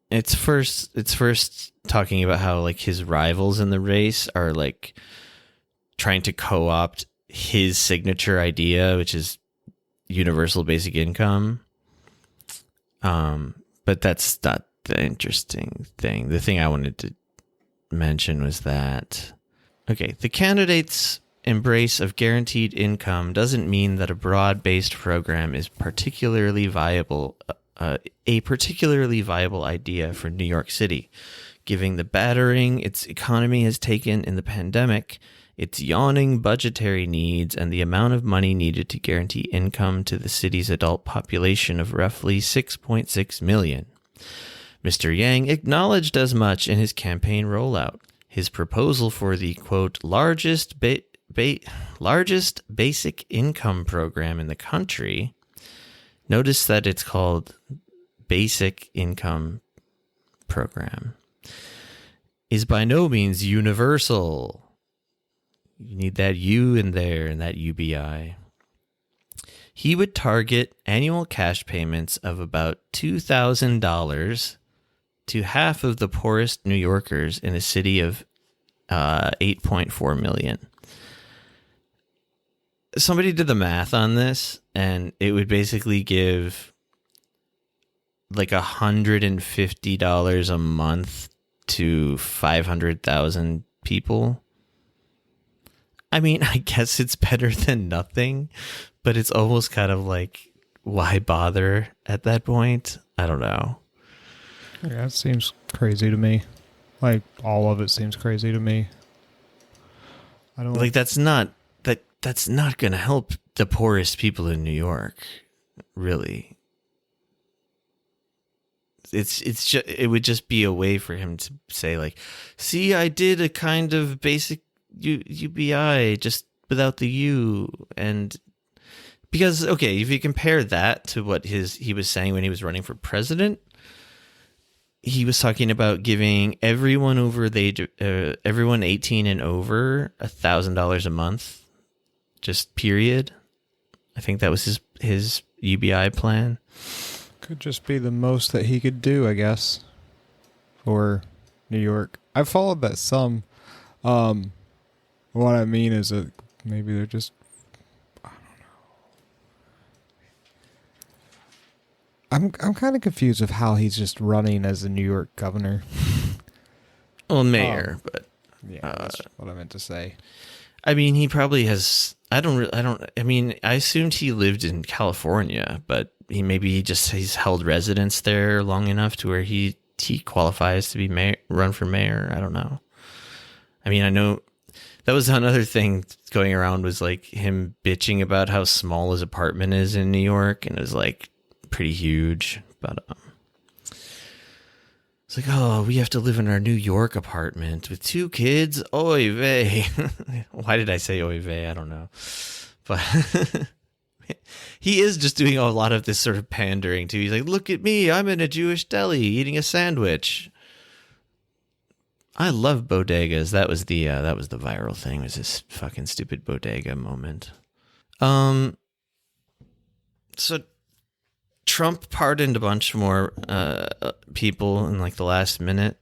It's first talking about how like his rivals in the race are like trying to co-opt his signature idea, which is universal basic income. But that's not the interesting thing. The thing I wanted to mention was that, okay, the candidate's embrace of guaranteed income doesn't mean that a broad-based program is particularly viable. A particularly viable idea for New York City, given the battering its economy has taken in the pandemic, its yawning budgetary needs, and the amount of money needed to guarantee income to the city's adult population of roughly 6.6 million. Mr. Yang acknowledged as much in his campaign rollout. His proposal for the, quote, largest basic income program in the country. Notice that it's called Basic Income Program. Is by no means universal. You need that U in there and that UBI. He would target annual cash payments of about $2,000 to half of the poorest New Yorkers in a city of 8.4 million. Somebody did the math on this, and it would basically give like $150 a month to 500,000 people. I mean, I guess it's better than nothing, but it's almost kind of like, why bother at that point? I don't know. Yeah, it seems crazy to me. Like, all of it seems crazy to me. I don't Like, that's not going to help the poorest people in New York, really. It would just be a way for him to say, like, see, I did a kind of basic UBI just without the U. And because, okay, if you compare that to what he was saying when he was running for president, he was talking about giving everyone everyone 18 and over $1,000 a month, just period. I think that was his UBI plan. Could just be the most that he could do, I guess, for New York. I followed that some. What I mean is that maybe they're just, I don't know. I'm kind of confused of how he's just running as a New York governor. Well, mayor, but yeah, that's what I meant to say. I mean, he probably has. I assumed he lived in California, but he's held residence there long enough to where he qualifies to be run for mayor. I don't know. I mean, I know that was another thing going around, was like him bitching about how small his apartment is in New York, and it was like pretty huge. But it's like, oh, we have to live in our New York apartment with 2 kids. Oy vey. Why did I say oy vey? I don't know. But he is just doing a lot of this sort of pandering too. He's like, look at me, I'm in a Jewish deli eating a sandwich. I love bodegas. That was the viral thing, was this fucking stupid bodega moment. So Trump pardoned a bunch more people in like the last minute.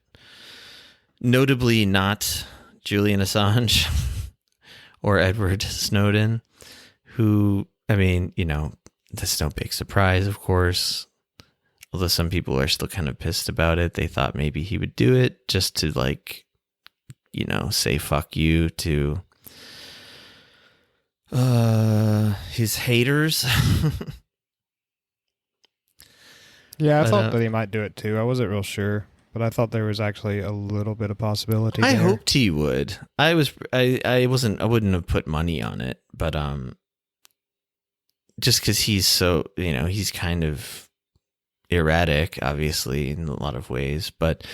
Notably not Julian Assange or Edward Snowden, who, I mean, you know, that's no big surprise, of course. Although some people are still kind of pissed about it. They thought maybe he would do it just to, like, you know, say fuck you to his haters. Yeah, I thought that he might do it too. I wasn't real sure, but I thought there was actually a little bit of possibility I there. hoped he would. I wouldn't have put money on it, but just because he's so, you know, he's kind of erratic, obviously, in a lot of ways, but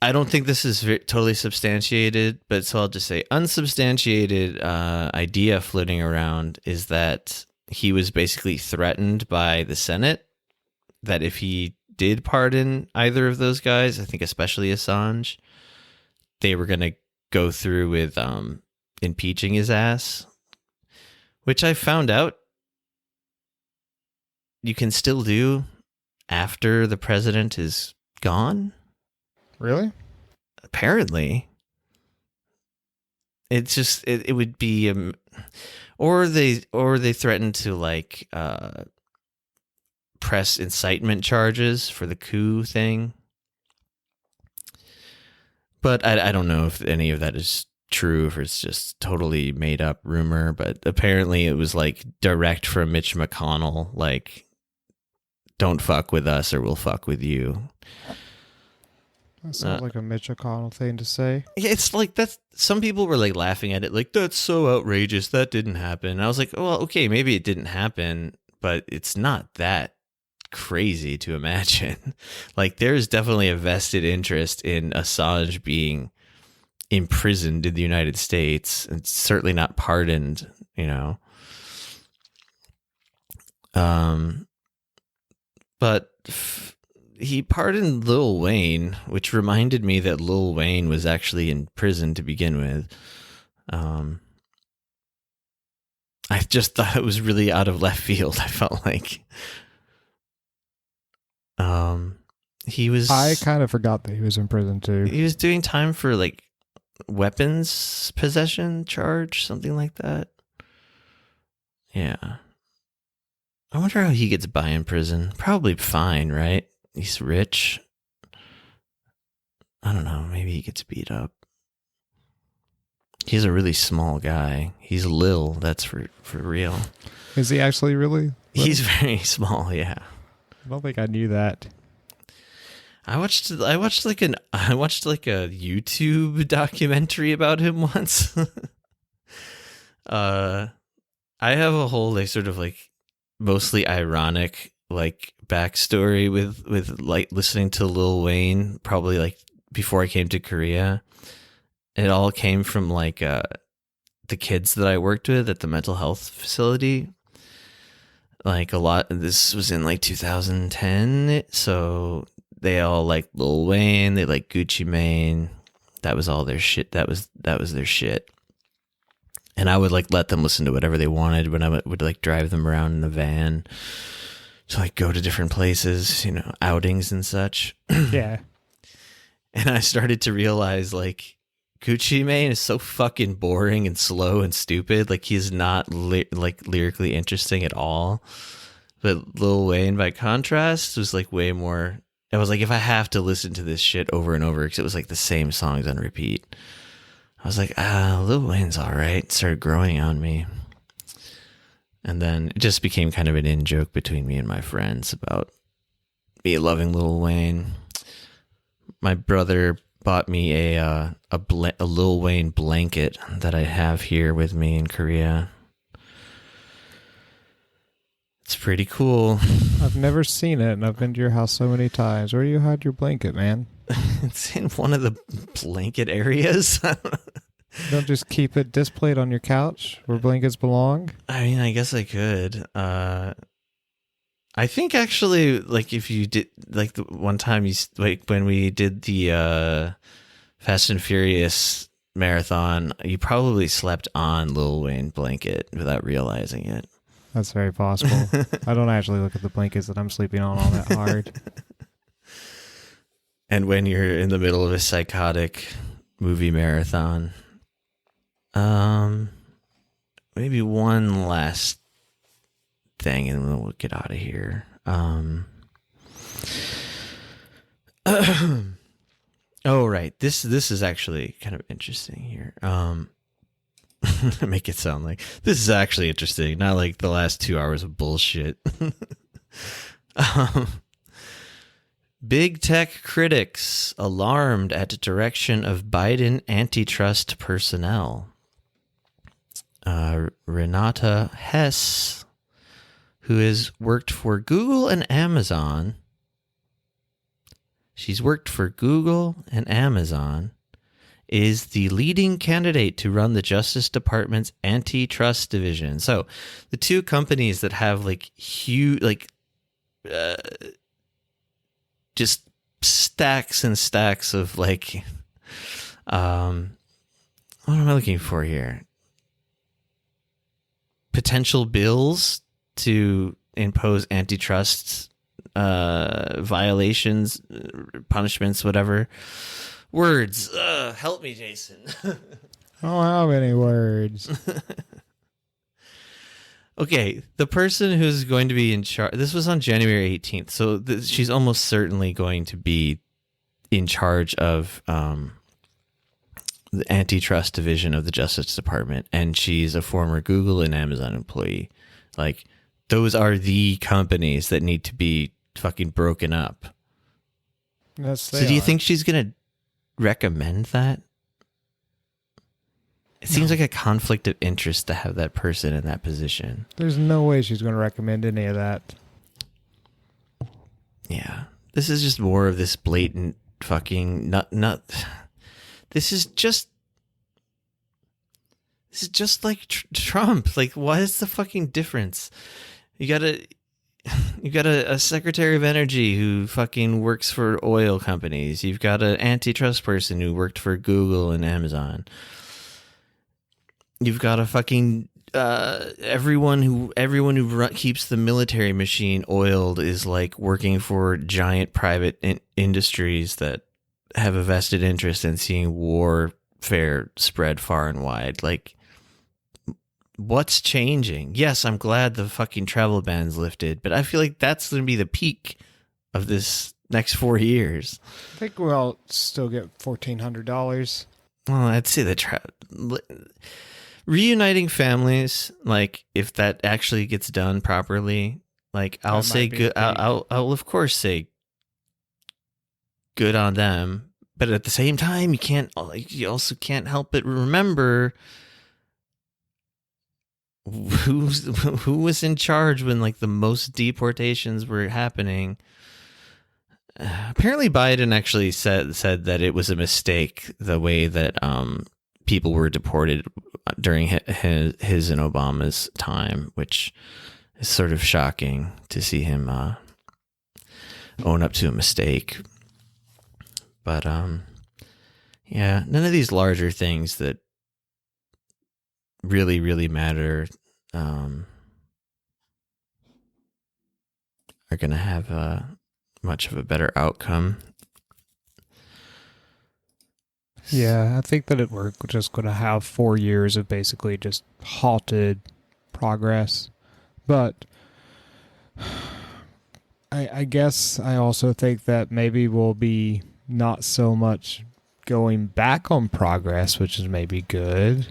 I don't think this is totally substantiated. But so I'll just say unsubstantiated idea floating around is that he was basically threatened by the Senate that if he did pardon either of those guys, I think especially Assange, they were going to go through with impeaching his ass, which I found out you can still do after the president is gone. Really? Apparently. It's just, it would be, or they threatened to, like, press incitement charges for the coup thing. But I don't know if any of that is true, if it's just totally made up rumor. But apparently it was like direct from Mitch McConnell, like, don't fuck with us or we'll fuck with you. That sounds like a Mitch McConnell thing to say. Yeah, it's like, that's, some people were like laughing at it, like, that's so outrageous, that didn't happen. And I was like, well, okay, maybe it didn't happen, but it's not that crazy to imagine. Like, there's definitely a vested interest in Assange being imprisoned in the United States, and certainly not pardoned, you know. But he pardoned Lil Wayne, which reminded me that Lil Wayne was actually in prison to begin with. I just thought it was really out of left field. I felt like I kind of forgot that he was in prison too. He was doing time for like weapons possession charge, something like that. Yeah. I wonder how he gets by in prison. Probably fine, right? He's rich. I don't know. Maybe he gets beat up. He's a really small guy. He's Lil. That's for real. Is he actually really little? He's very small, yeah. I don't think I knew that. I watched like a YouTube documentary about him once. I have a whole like sort of like mostly ironic like backstory with like listening to Lil Wayne probably like before I came to Korea. It all came from like the kids that I worked with at the mental health facility. Like a lot, this was in like 2010, so they all like Lil Wayne, they like Gucci Mane. That was all their shit. That was their shit. And I would like let them listen to whatever they wanted when I would like drive them around in the van to like go to different places, you know, outings and such. Yeah. And I started to realize like Gucci Mane is so fucking boring and slow and stupid. Like he's not like lyrically interesting at all. But Lil Wayne, by contrast, was like way more. I was like, if I have to listen to this shit over and over, because it was like the same songs on repeat, I was like, Lil Wayne's all right. It started growing on me. And then it just became kind of an in-joke between me and my friends about me loving Lil Wayne. My brother bought me a Lil Wayne blanket that I have here with me in Korea. It's pretty cool. I've never seen it, and I've been to your house so many times. Where do you hide your blanket, man? It's in one of the blanket areas. Don't just keep it displayed on your couch where blankets belong? I mean, I guess I could. I think actually, like if you did, like the one time you like when we did the Fast and Furious marathon, you probably slept on Lil Wayne blanket without realizing it. That's very possible. I don't actually look at the blankets that I'm sleeping on all that hard. And when you're in the middle of a psychotic movie marathon, maybe one last thing and then we'll get out of here. Oh, right. This is actually kind of interesting here. Make it sound like this is actually interesting, not like the last 2 hours of bullshit. Big tech critics alarmed at direction of Biden antitrust personnel. Renata Hess, who has worked for Google and Amazon. She's worked for Google and Amazon, is the leading candidate to run the Justice Department's antitrust division. So the two companies that have like huge, like, just stacks and stacks of like, what am I looking for here? Potential bills to impose antitrust violations, punishments, whatever. Words. Help me, Jason. I don't have any words. Okay, the person who's going to be in charge, this was on January 18th, so she's almost certainly going to be in charge of the antitrust division of the Justice Department, and she's a former Google and Amazon employee. Like, those are the companies that need to be fucking broken up. Yes, so do you think she's going to recommend that? It seems like a conflict of interest to have that person in that position. There's no way she's going to recommend any of that. Yeah. This is just more of this blatant fucking nut. This is just like Trump. Like, what is the fucking difference? You got a Secretary of Energy who fucking works for oil companies. You've got an antitrust person who worked for Google and Amazon. You've got a fucking everyone who keeps the military machine oiled is like working for giant private industries that have a vested interest in seeing warfare spread far and wide. Like, what's changing? Yes, I'm glad the fucking travel ban's lifted, but I feel like that's going to be the peak of this next 4 years. I think we'll still get $1,400. Well, I'd say reuniting families, like if that actually gets done properly, like I'll say good. I'll of course say good on them. But at the same time, you also can't help but remember who was in charge when like the most deportations were happening. Apparently Biden actually said that it was a mistake the way that people were deported during his and Obama's time, which is sort of shocking to see him own up to a mistake. But yeah, none of these larger things that really, really matter are going to have much of a better outcome. Yeah, I think that we're just going to have 4 years of basically just halted progress. But I guess I also think that maybe we'll be not so much going back on progress, which is maybe good.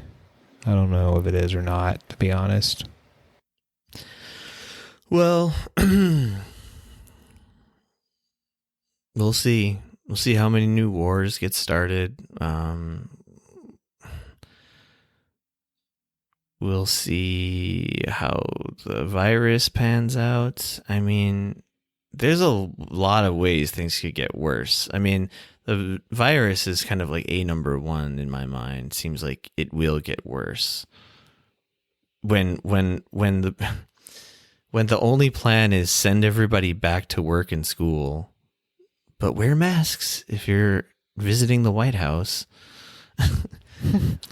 I don't know if it is or not, to be honest. Well, we'll see. We'll see how many new wars get started. We'll see how the virus pans out. I mean, there's a lot of ways things could get worse. I mean, the virus is kind of like a number one in my mind. Seems like it will get worse. When the only plan is send everybody back to work and school, but wear masks if you're visiting the White House.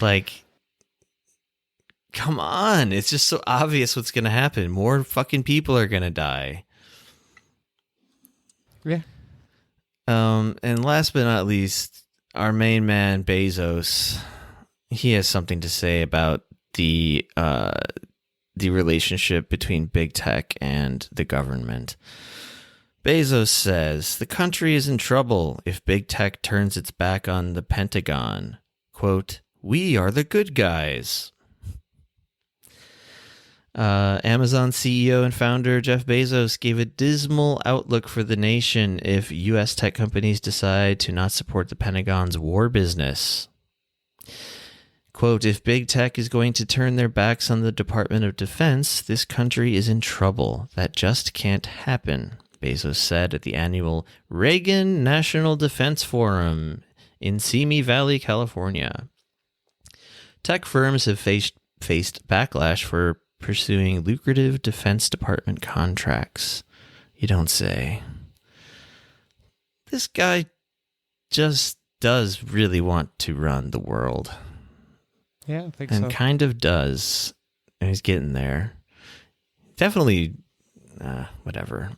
Like, come on. It's just so obvious what's going to happen. More fucking people are going to die. Yeah. And last but not least, our main man, Bezos, he has something to say about the relationship between big tech and the government. Bezos says, the country is in trouble if big tech turns its back on the Pentagon. Quote, we are the good guys. Amazon CEO and founder Jeff Bezos gave a dismal outlook for the nation if U.S. tech companies decide to not support the Pentagon's war business. Quote, if big tech is going to turn their backs on the Department of Defense, this country is in trouble. That just can't happen, Bezos said at the annual Reagan National Defense Forum in Simi Valley, California. Tech firms have faced backlash for pursuing lucrative Defense Department contracts. You don't say. This guy just does really want to run the world. Yeah, I think so. And kind of does. And he's getting there. Definitely, whatever.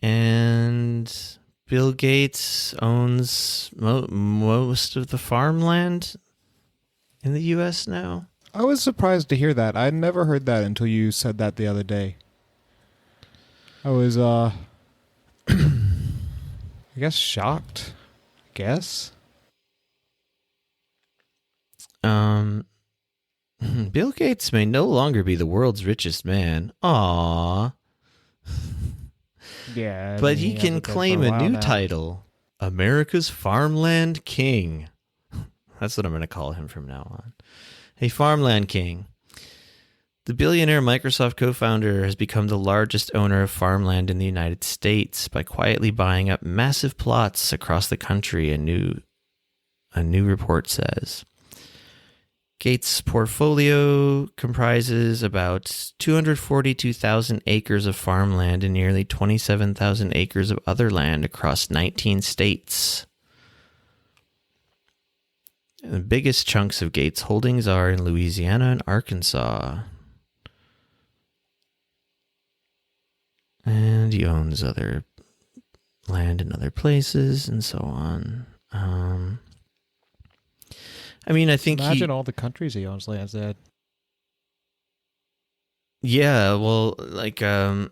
And Bill Gates owns most of the farmland in the U.S. now. I was surprised to hear that. I'd never heard that until you said that the other day. I was, I guess shocked. Bill Gates may no longer be the world's richest man. Aww. Yeah. But he can claim a new title, America's Farmland King. That's what I'm going to call him from now on. Hey, Farmland King. The billionaire Microsoft co-founder has become the largest owner of farmland in the United States by quietly buying up massive plots across the country, a new report says. Gates' portfolio comprises about 242,000 acres of farmland and nearly 27,000 acres of other land across 19 states. The biggest chunks of Gates' holdings are in Louisiana and Arkansas. And he owns other land in other places and so on. I mean, I think imagine all the countries he owns lands at. Yeah, well, like, I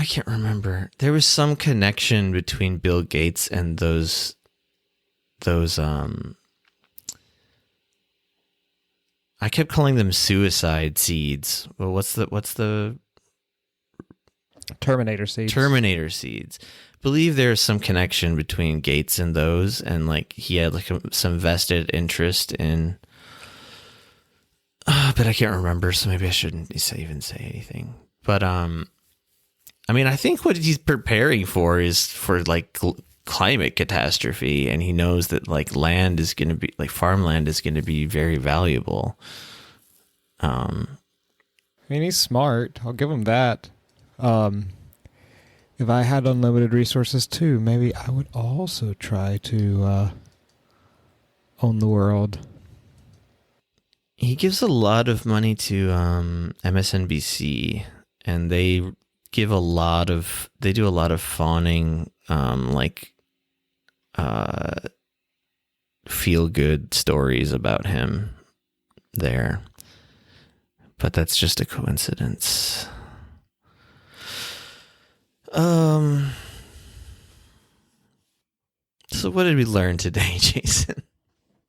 can't remember. There was some connection between Bill Gates and those I kept calling them suicide seeds. Well, what's the Terminator seeds. Terminator seeds. Believe there's some connection between Gates and those, and like he had like some vested interest in. But I can't remember, so maybe I shouldn't even say anything. But I mean, I think what he's preparing for is for like climate catastrophe, and he knows that like land is going to be like farmland is going to be very valuable. I mean, he's smart. I'll give him that. If I had unlimited resources too, maybe I would also try to own the world. He gives a lot of money to MSNBC, and they do a lot of fawning, feel good stories about him there. But that's just a coincidence. So what did we learn today, Jason?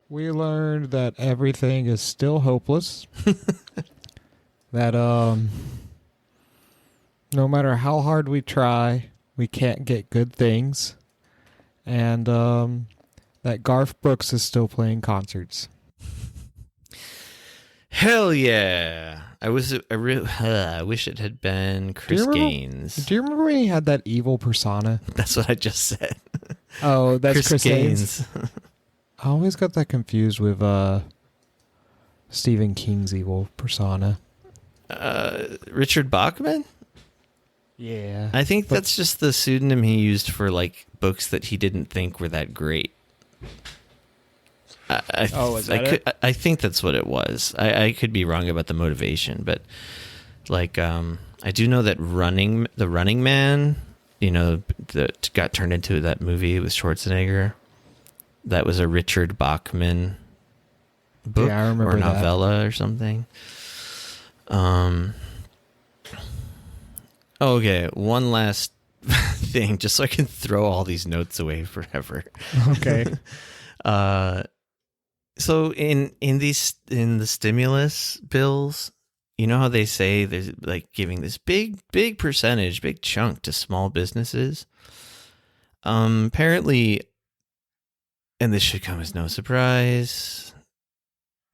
We learned that everything is still hopeless. That no matter how hard we try, we can't get good things. And that Garth Brooks is still playing concerts. Hell yeah. I wish it had been Chris Gaines. Do you remember when he had that evil persona? That's what I just said. Oh, that's Chris Gaines. I always got that confused with Stephen King's evil persona. Richard Bachman? Yeah. I think that's just the pseudonym he used for like books that he didn't think were that great. I think that's what it was. I could be wrong about the motivation, but like I do know that the Running Man, that got turned into that movie with Schwarzenegger. That was a Richard Bachman book or novella or something. Okay, one last thing, just so I can throw all these notes away forever. Okay. So in the stimulus bills, you know how they say there's like giving this big percentage, big chunk to small businesses. Apparently, and this should come as no surprise,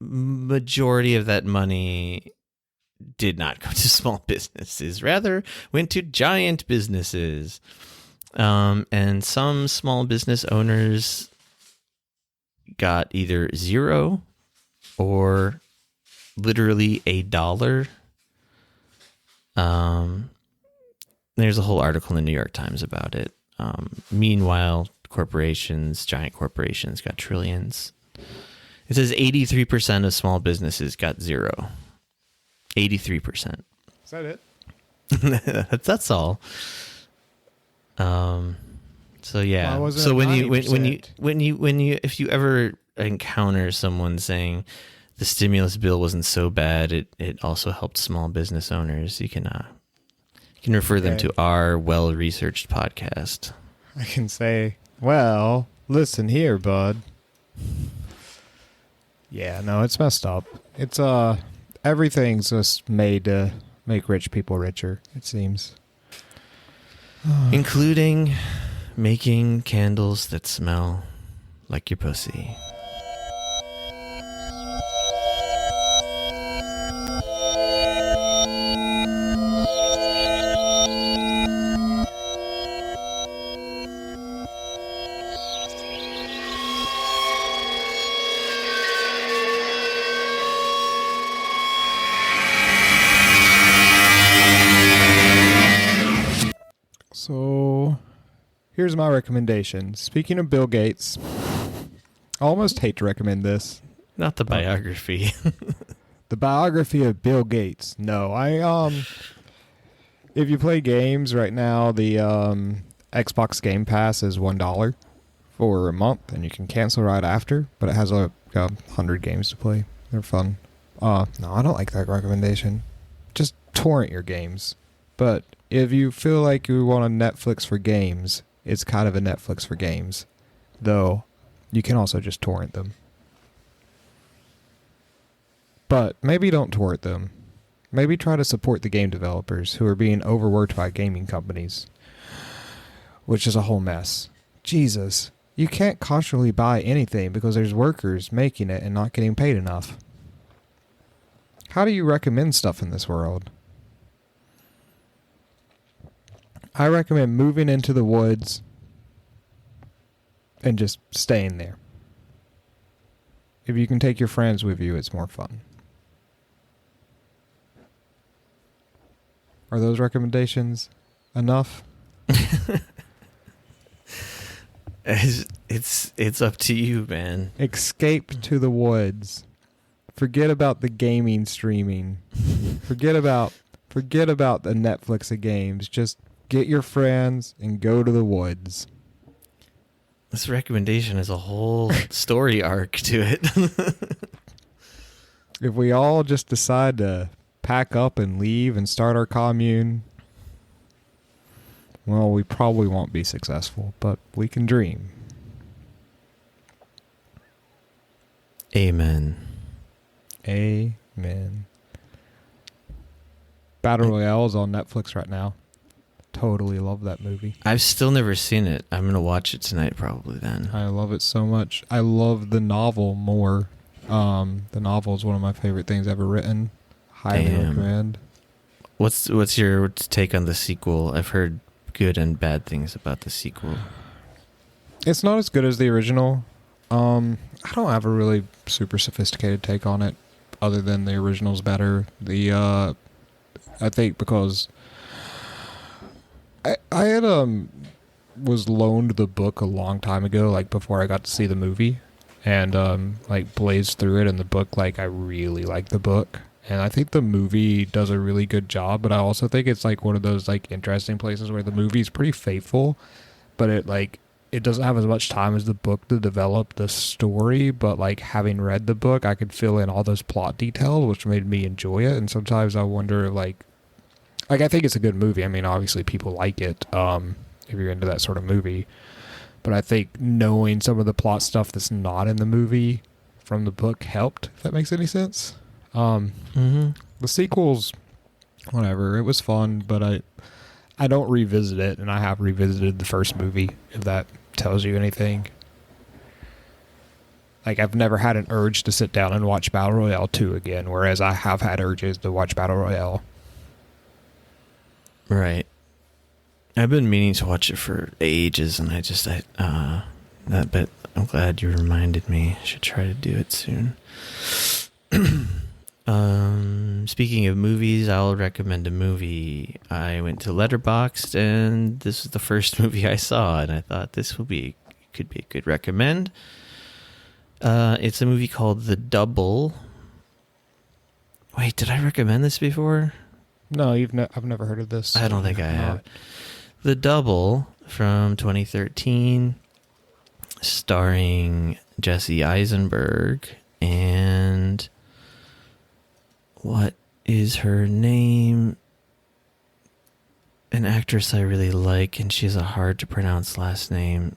majority of that money did not go to small businesses, rather went to giant businesses. And some small business owners got either zero or literally $1. There's a whole article in the New York Times about it. Meanwhile, giant corporations got trillions. It says 83% of small businesses got zero. 83%. Is that it? That's all. So yeah. Why wasn't So it when you if you ever encounter someone saying the stimulus bill wasn't so bad, it also helped small business owners, you can refer them to our well-researched podcast. I can say, well, listen here, bud. Yeah, no, it's messed up. It's everything's just made to make rich people richer, it seems. Including making candles that smell like your pussy. So, here's my recommendation. Speaking of Bill Gates, I almost hate to recommend this. Not the biography. The biography of Bill Gates. No, if you play games right now, the Xbox Game Pass is $1 for a month, and you can cancel right after, but it has 100 games to play. They're fun. No, I don't like that recommendation. Just torrent your games. But if you feel like you want a Netflix for games, it's kind of a Netflix for games. Though, you can also just torrent them. But maybe don't torrent them. Maybe try to support the game developers who are being overworked by gaming companies, which is a whole mess. Jesus, you can't constantly buy anything because there's workers making it and not getting paid enough. How do you recommend stuff in this world? I recommend moving into the woods and just staying there. If you can take your friends with you, it's more fun. Are those recommendations enough? It's up to you, man. Escape to the woods. Forget about the gaming streaming. Forget about the Netflix of games. Just get your friends and go to the woods. This recommendation has a whole story arc to it. If we all just decide to pack up and leave and start our commune, well, we probably won't be successful, but we can dream. Amen. Amen. Battle Royale is on Netflix right now. Totally love that movie. I've still never seen it. I'm going to watch it tonight probably then. I love it so much. I love the novel more. The novel is one of my favorite things ever written. Highly recommend. What's your take on the sequel? I've heard good and bad things about the sequel. It's not as good as the original. I don't have a really super sophisticated take on it, other than the original's better. I think because I had was loaned the book a long time ago, like before I got to see the movie, and like blazed through it. And the book, like I really like the book, and I think the movie does a really good job. But I also think it's like one of those like interesting places where the movie is pretty faithful, but it doesn't have as much time as the book to develop the story. But like having read the book, I could fill in all those plot details, which made me enjoy it. And sometimes I wonder like I think it's a good movie. I mean, obviously people like it if you're into that sort of movie. But I think knowing some of the plot stuff that's not in the movie from the book helped, if that makes any sense. The sequels, whatever, it was fun, but I don't revisit it, and I have revisited the first movie, if that tells you anything. Like, I've never had an urge to sit down and watch Battle Royale 2 again, whereas I have had urges to watch Battle Royale. Right. I've been meaning to watch it for ages, and but I'm glad you reminded me. I should try to do it soon. Speaking of movies, I'll recommend a movie. I went to Letterboxd, and this is the first movie I saw, and I thought this could be a good recommend. It's a movie called The Double. Wait, did I recommend this before? No, I've never heard of this. I don't think I have. The Double from 2013, starring Jesse Eisenberg and what is her name? An actress I really like, and she has a hard to pronounce last name.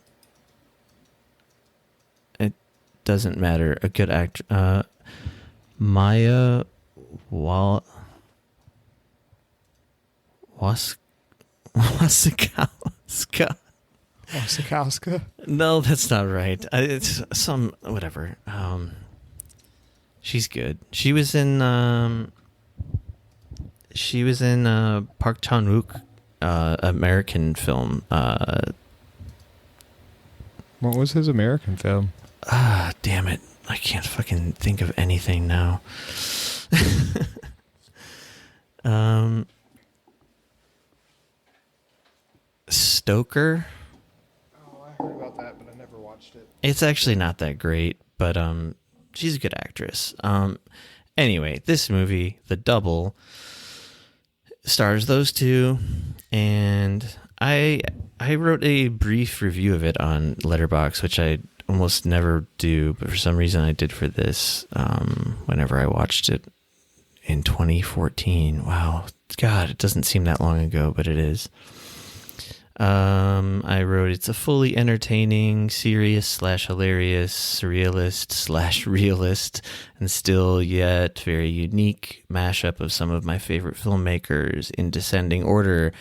It doesn't matter. A good actor. Maya Wasikowska? No, that's not right. It's some whatever. She's good. She was in Park Chan-wook American film. What was his American film? Damn it. I can't fucking think of anything now. Stoker. Oh, I heard about that, but I never watched it. It's actually not that great, but she's a good actress. Anyway, this movie, The Double, stars those two, and I wrote a brief review of it on Letterboxd, which I almost never do, but for some reason I did for this whenever I watched it in 2014. Wow. God, it doesn't seem that long ago, but it is. I wrote, it's a fully entertaining, serious / hilarious, surrealist / realist, and still yet very unique mashup of some of my favorite filmmakers in descending order.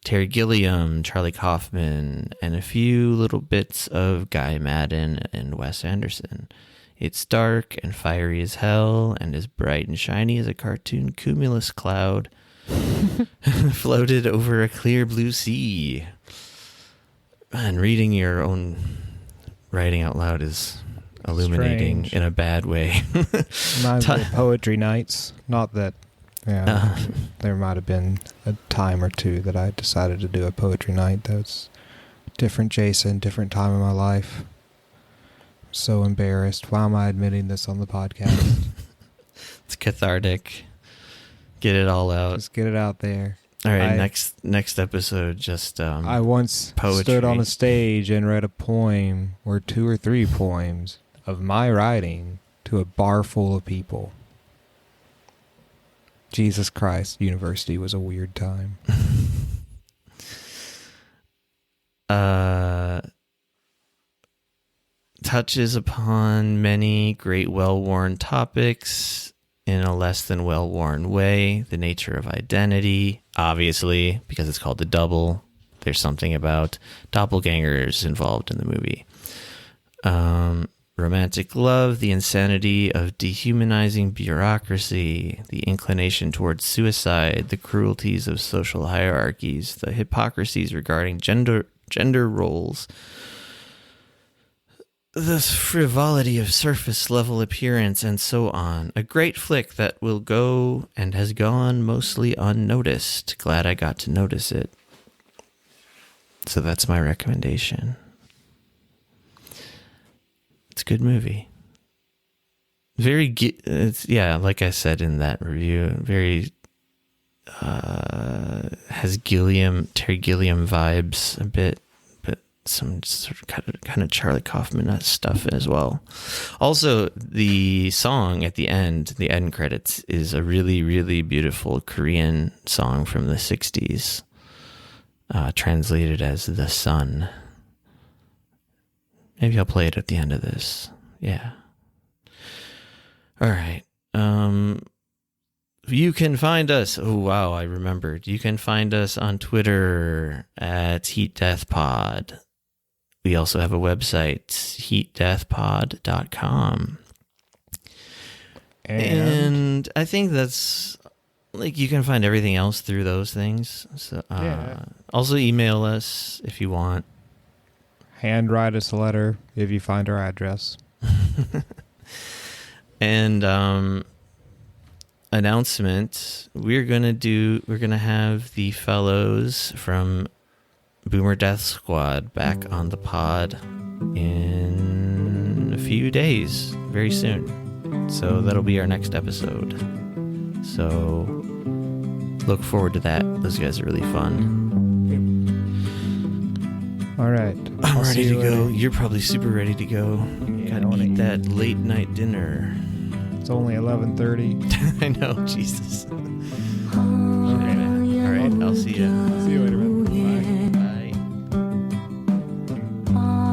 Terry Gilliam, Charlie Kaufman, and a few little bits of Guy Madden and Wes Anderson. It's dark and fiery as hell and as bright and shiny as a cartoon cumulus cloud floated over a clear blue sea. And reading your own writing out loud is illuminating in a bad way. Reminds me of poetry nights. Not that, there might have been a time or two that I decided to do a poetry night. That was different Jason, different time in my life. So embarrassed. Why am I admitting this on the podcast? It's cathartic. Get it all out. Just get it out there. All right, next episode, just I once poetry. Stood on a stage and read a poem, or 2 or 3 poems, of my writing to a bar full of people. Jesus Christ, university was a weird time. Touches upon many great well-worn topics in a less than well-worn way. The nature of identity, obviously, because it's called The Double. There's something about doppelgangers involved in the movie. Romantic love, the insanity of dehumanizing bureaucracy, the inclination towards suicide, the cruelties of social hierarchies, the hypocrisies regarding gender roles, the frivolity of surface-level appearance, and so on. A great flick that will go and has gone mostly unnoticed. Glad I got to notice it. So that's my recommendation. It's a good movie. Like I said in that review, very has Terry Gilliam vibes a bit. Some sort of kind of Charlie Kaufman stuff as well. Also, the song at the end credits, is a really, really beautiful Korean song from the 60s, translated as The Sun. Maybe I'll play it at the end of this. Yeah. All right. You can find us. Oh, wow, I remembered. You can find us on Twitter at HeatDeathPod. We also have a website, heatdeathpod.com. And I think that's, you can find everything else through those things. So, Also email us if you want. Handwrite us a letter if you find our address. And announcement, we're gonna have the fellows from Boomer Death Squad back on the pod in a few days, very soon. So that'll be our next episode. So look forward to that. Those guys are really fun. All right. I'm ready to go. You're probably super ready to go. Yeah, Gotta eat that late night dinner. It's only 11:30. I know, Jesus. All right, I'll see you. See you later, man. Bye.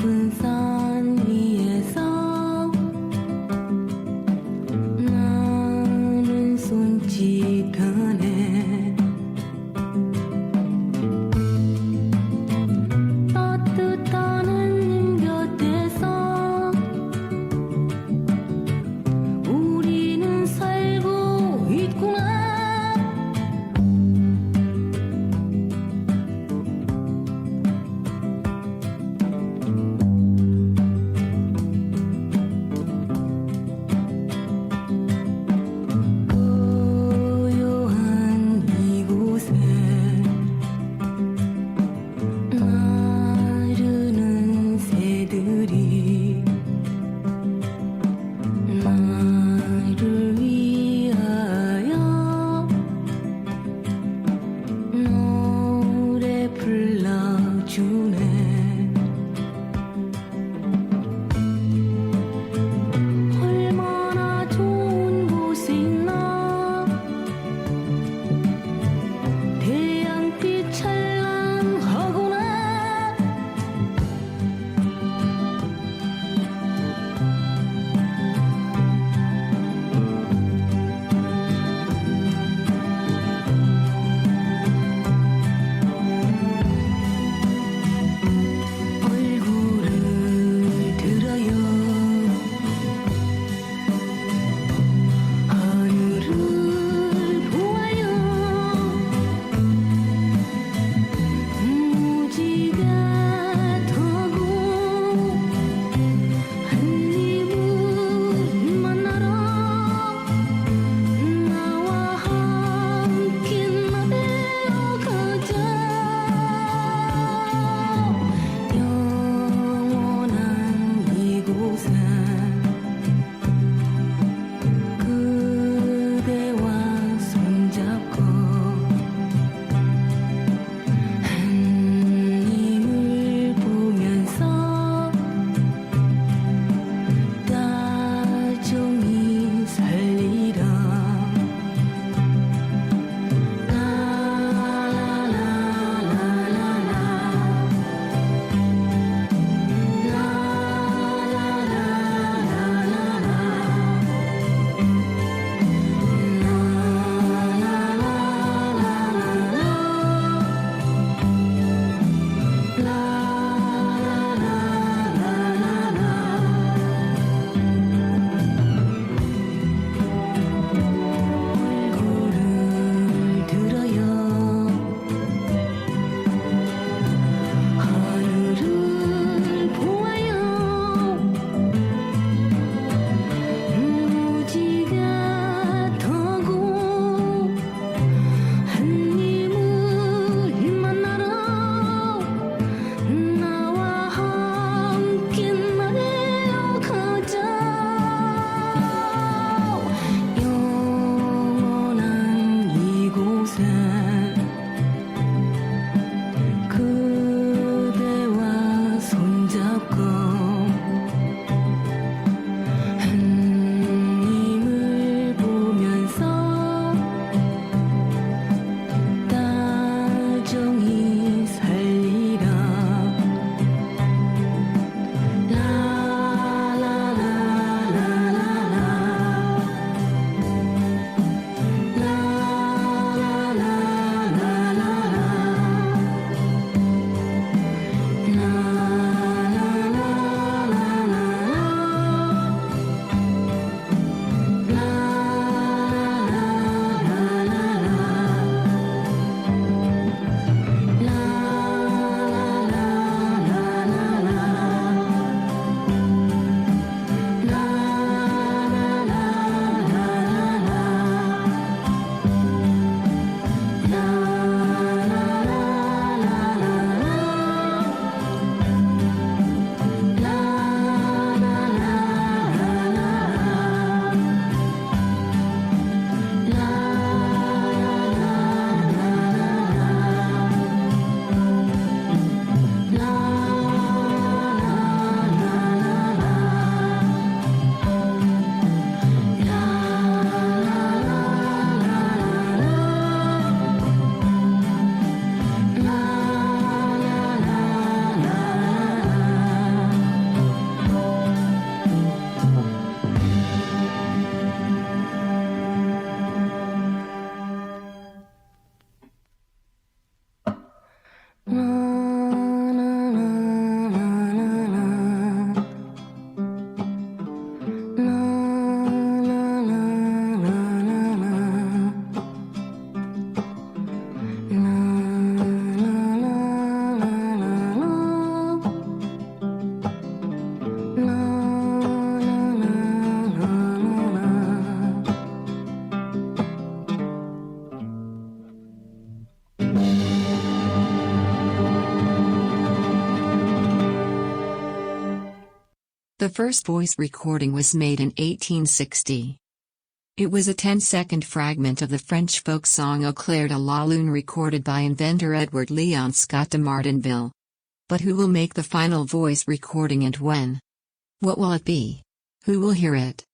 높은 산 The first voice recording was made in 1860. It was a 10-second fragment of the French folk song Au clair de la lune recorded by inventor Edward Leon Scott de Martinville. But who will make the final voice recording and when? What will it be? Who will hear it?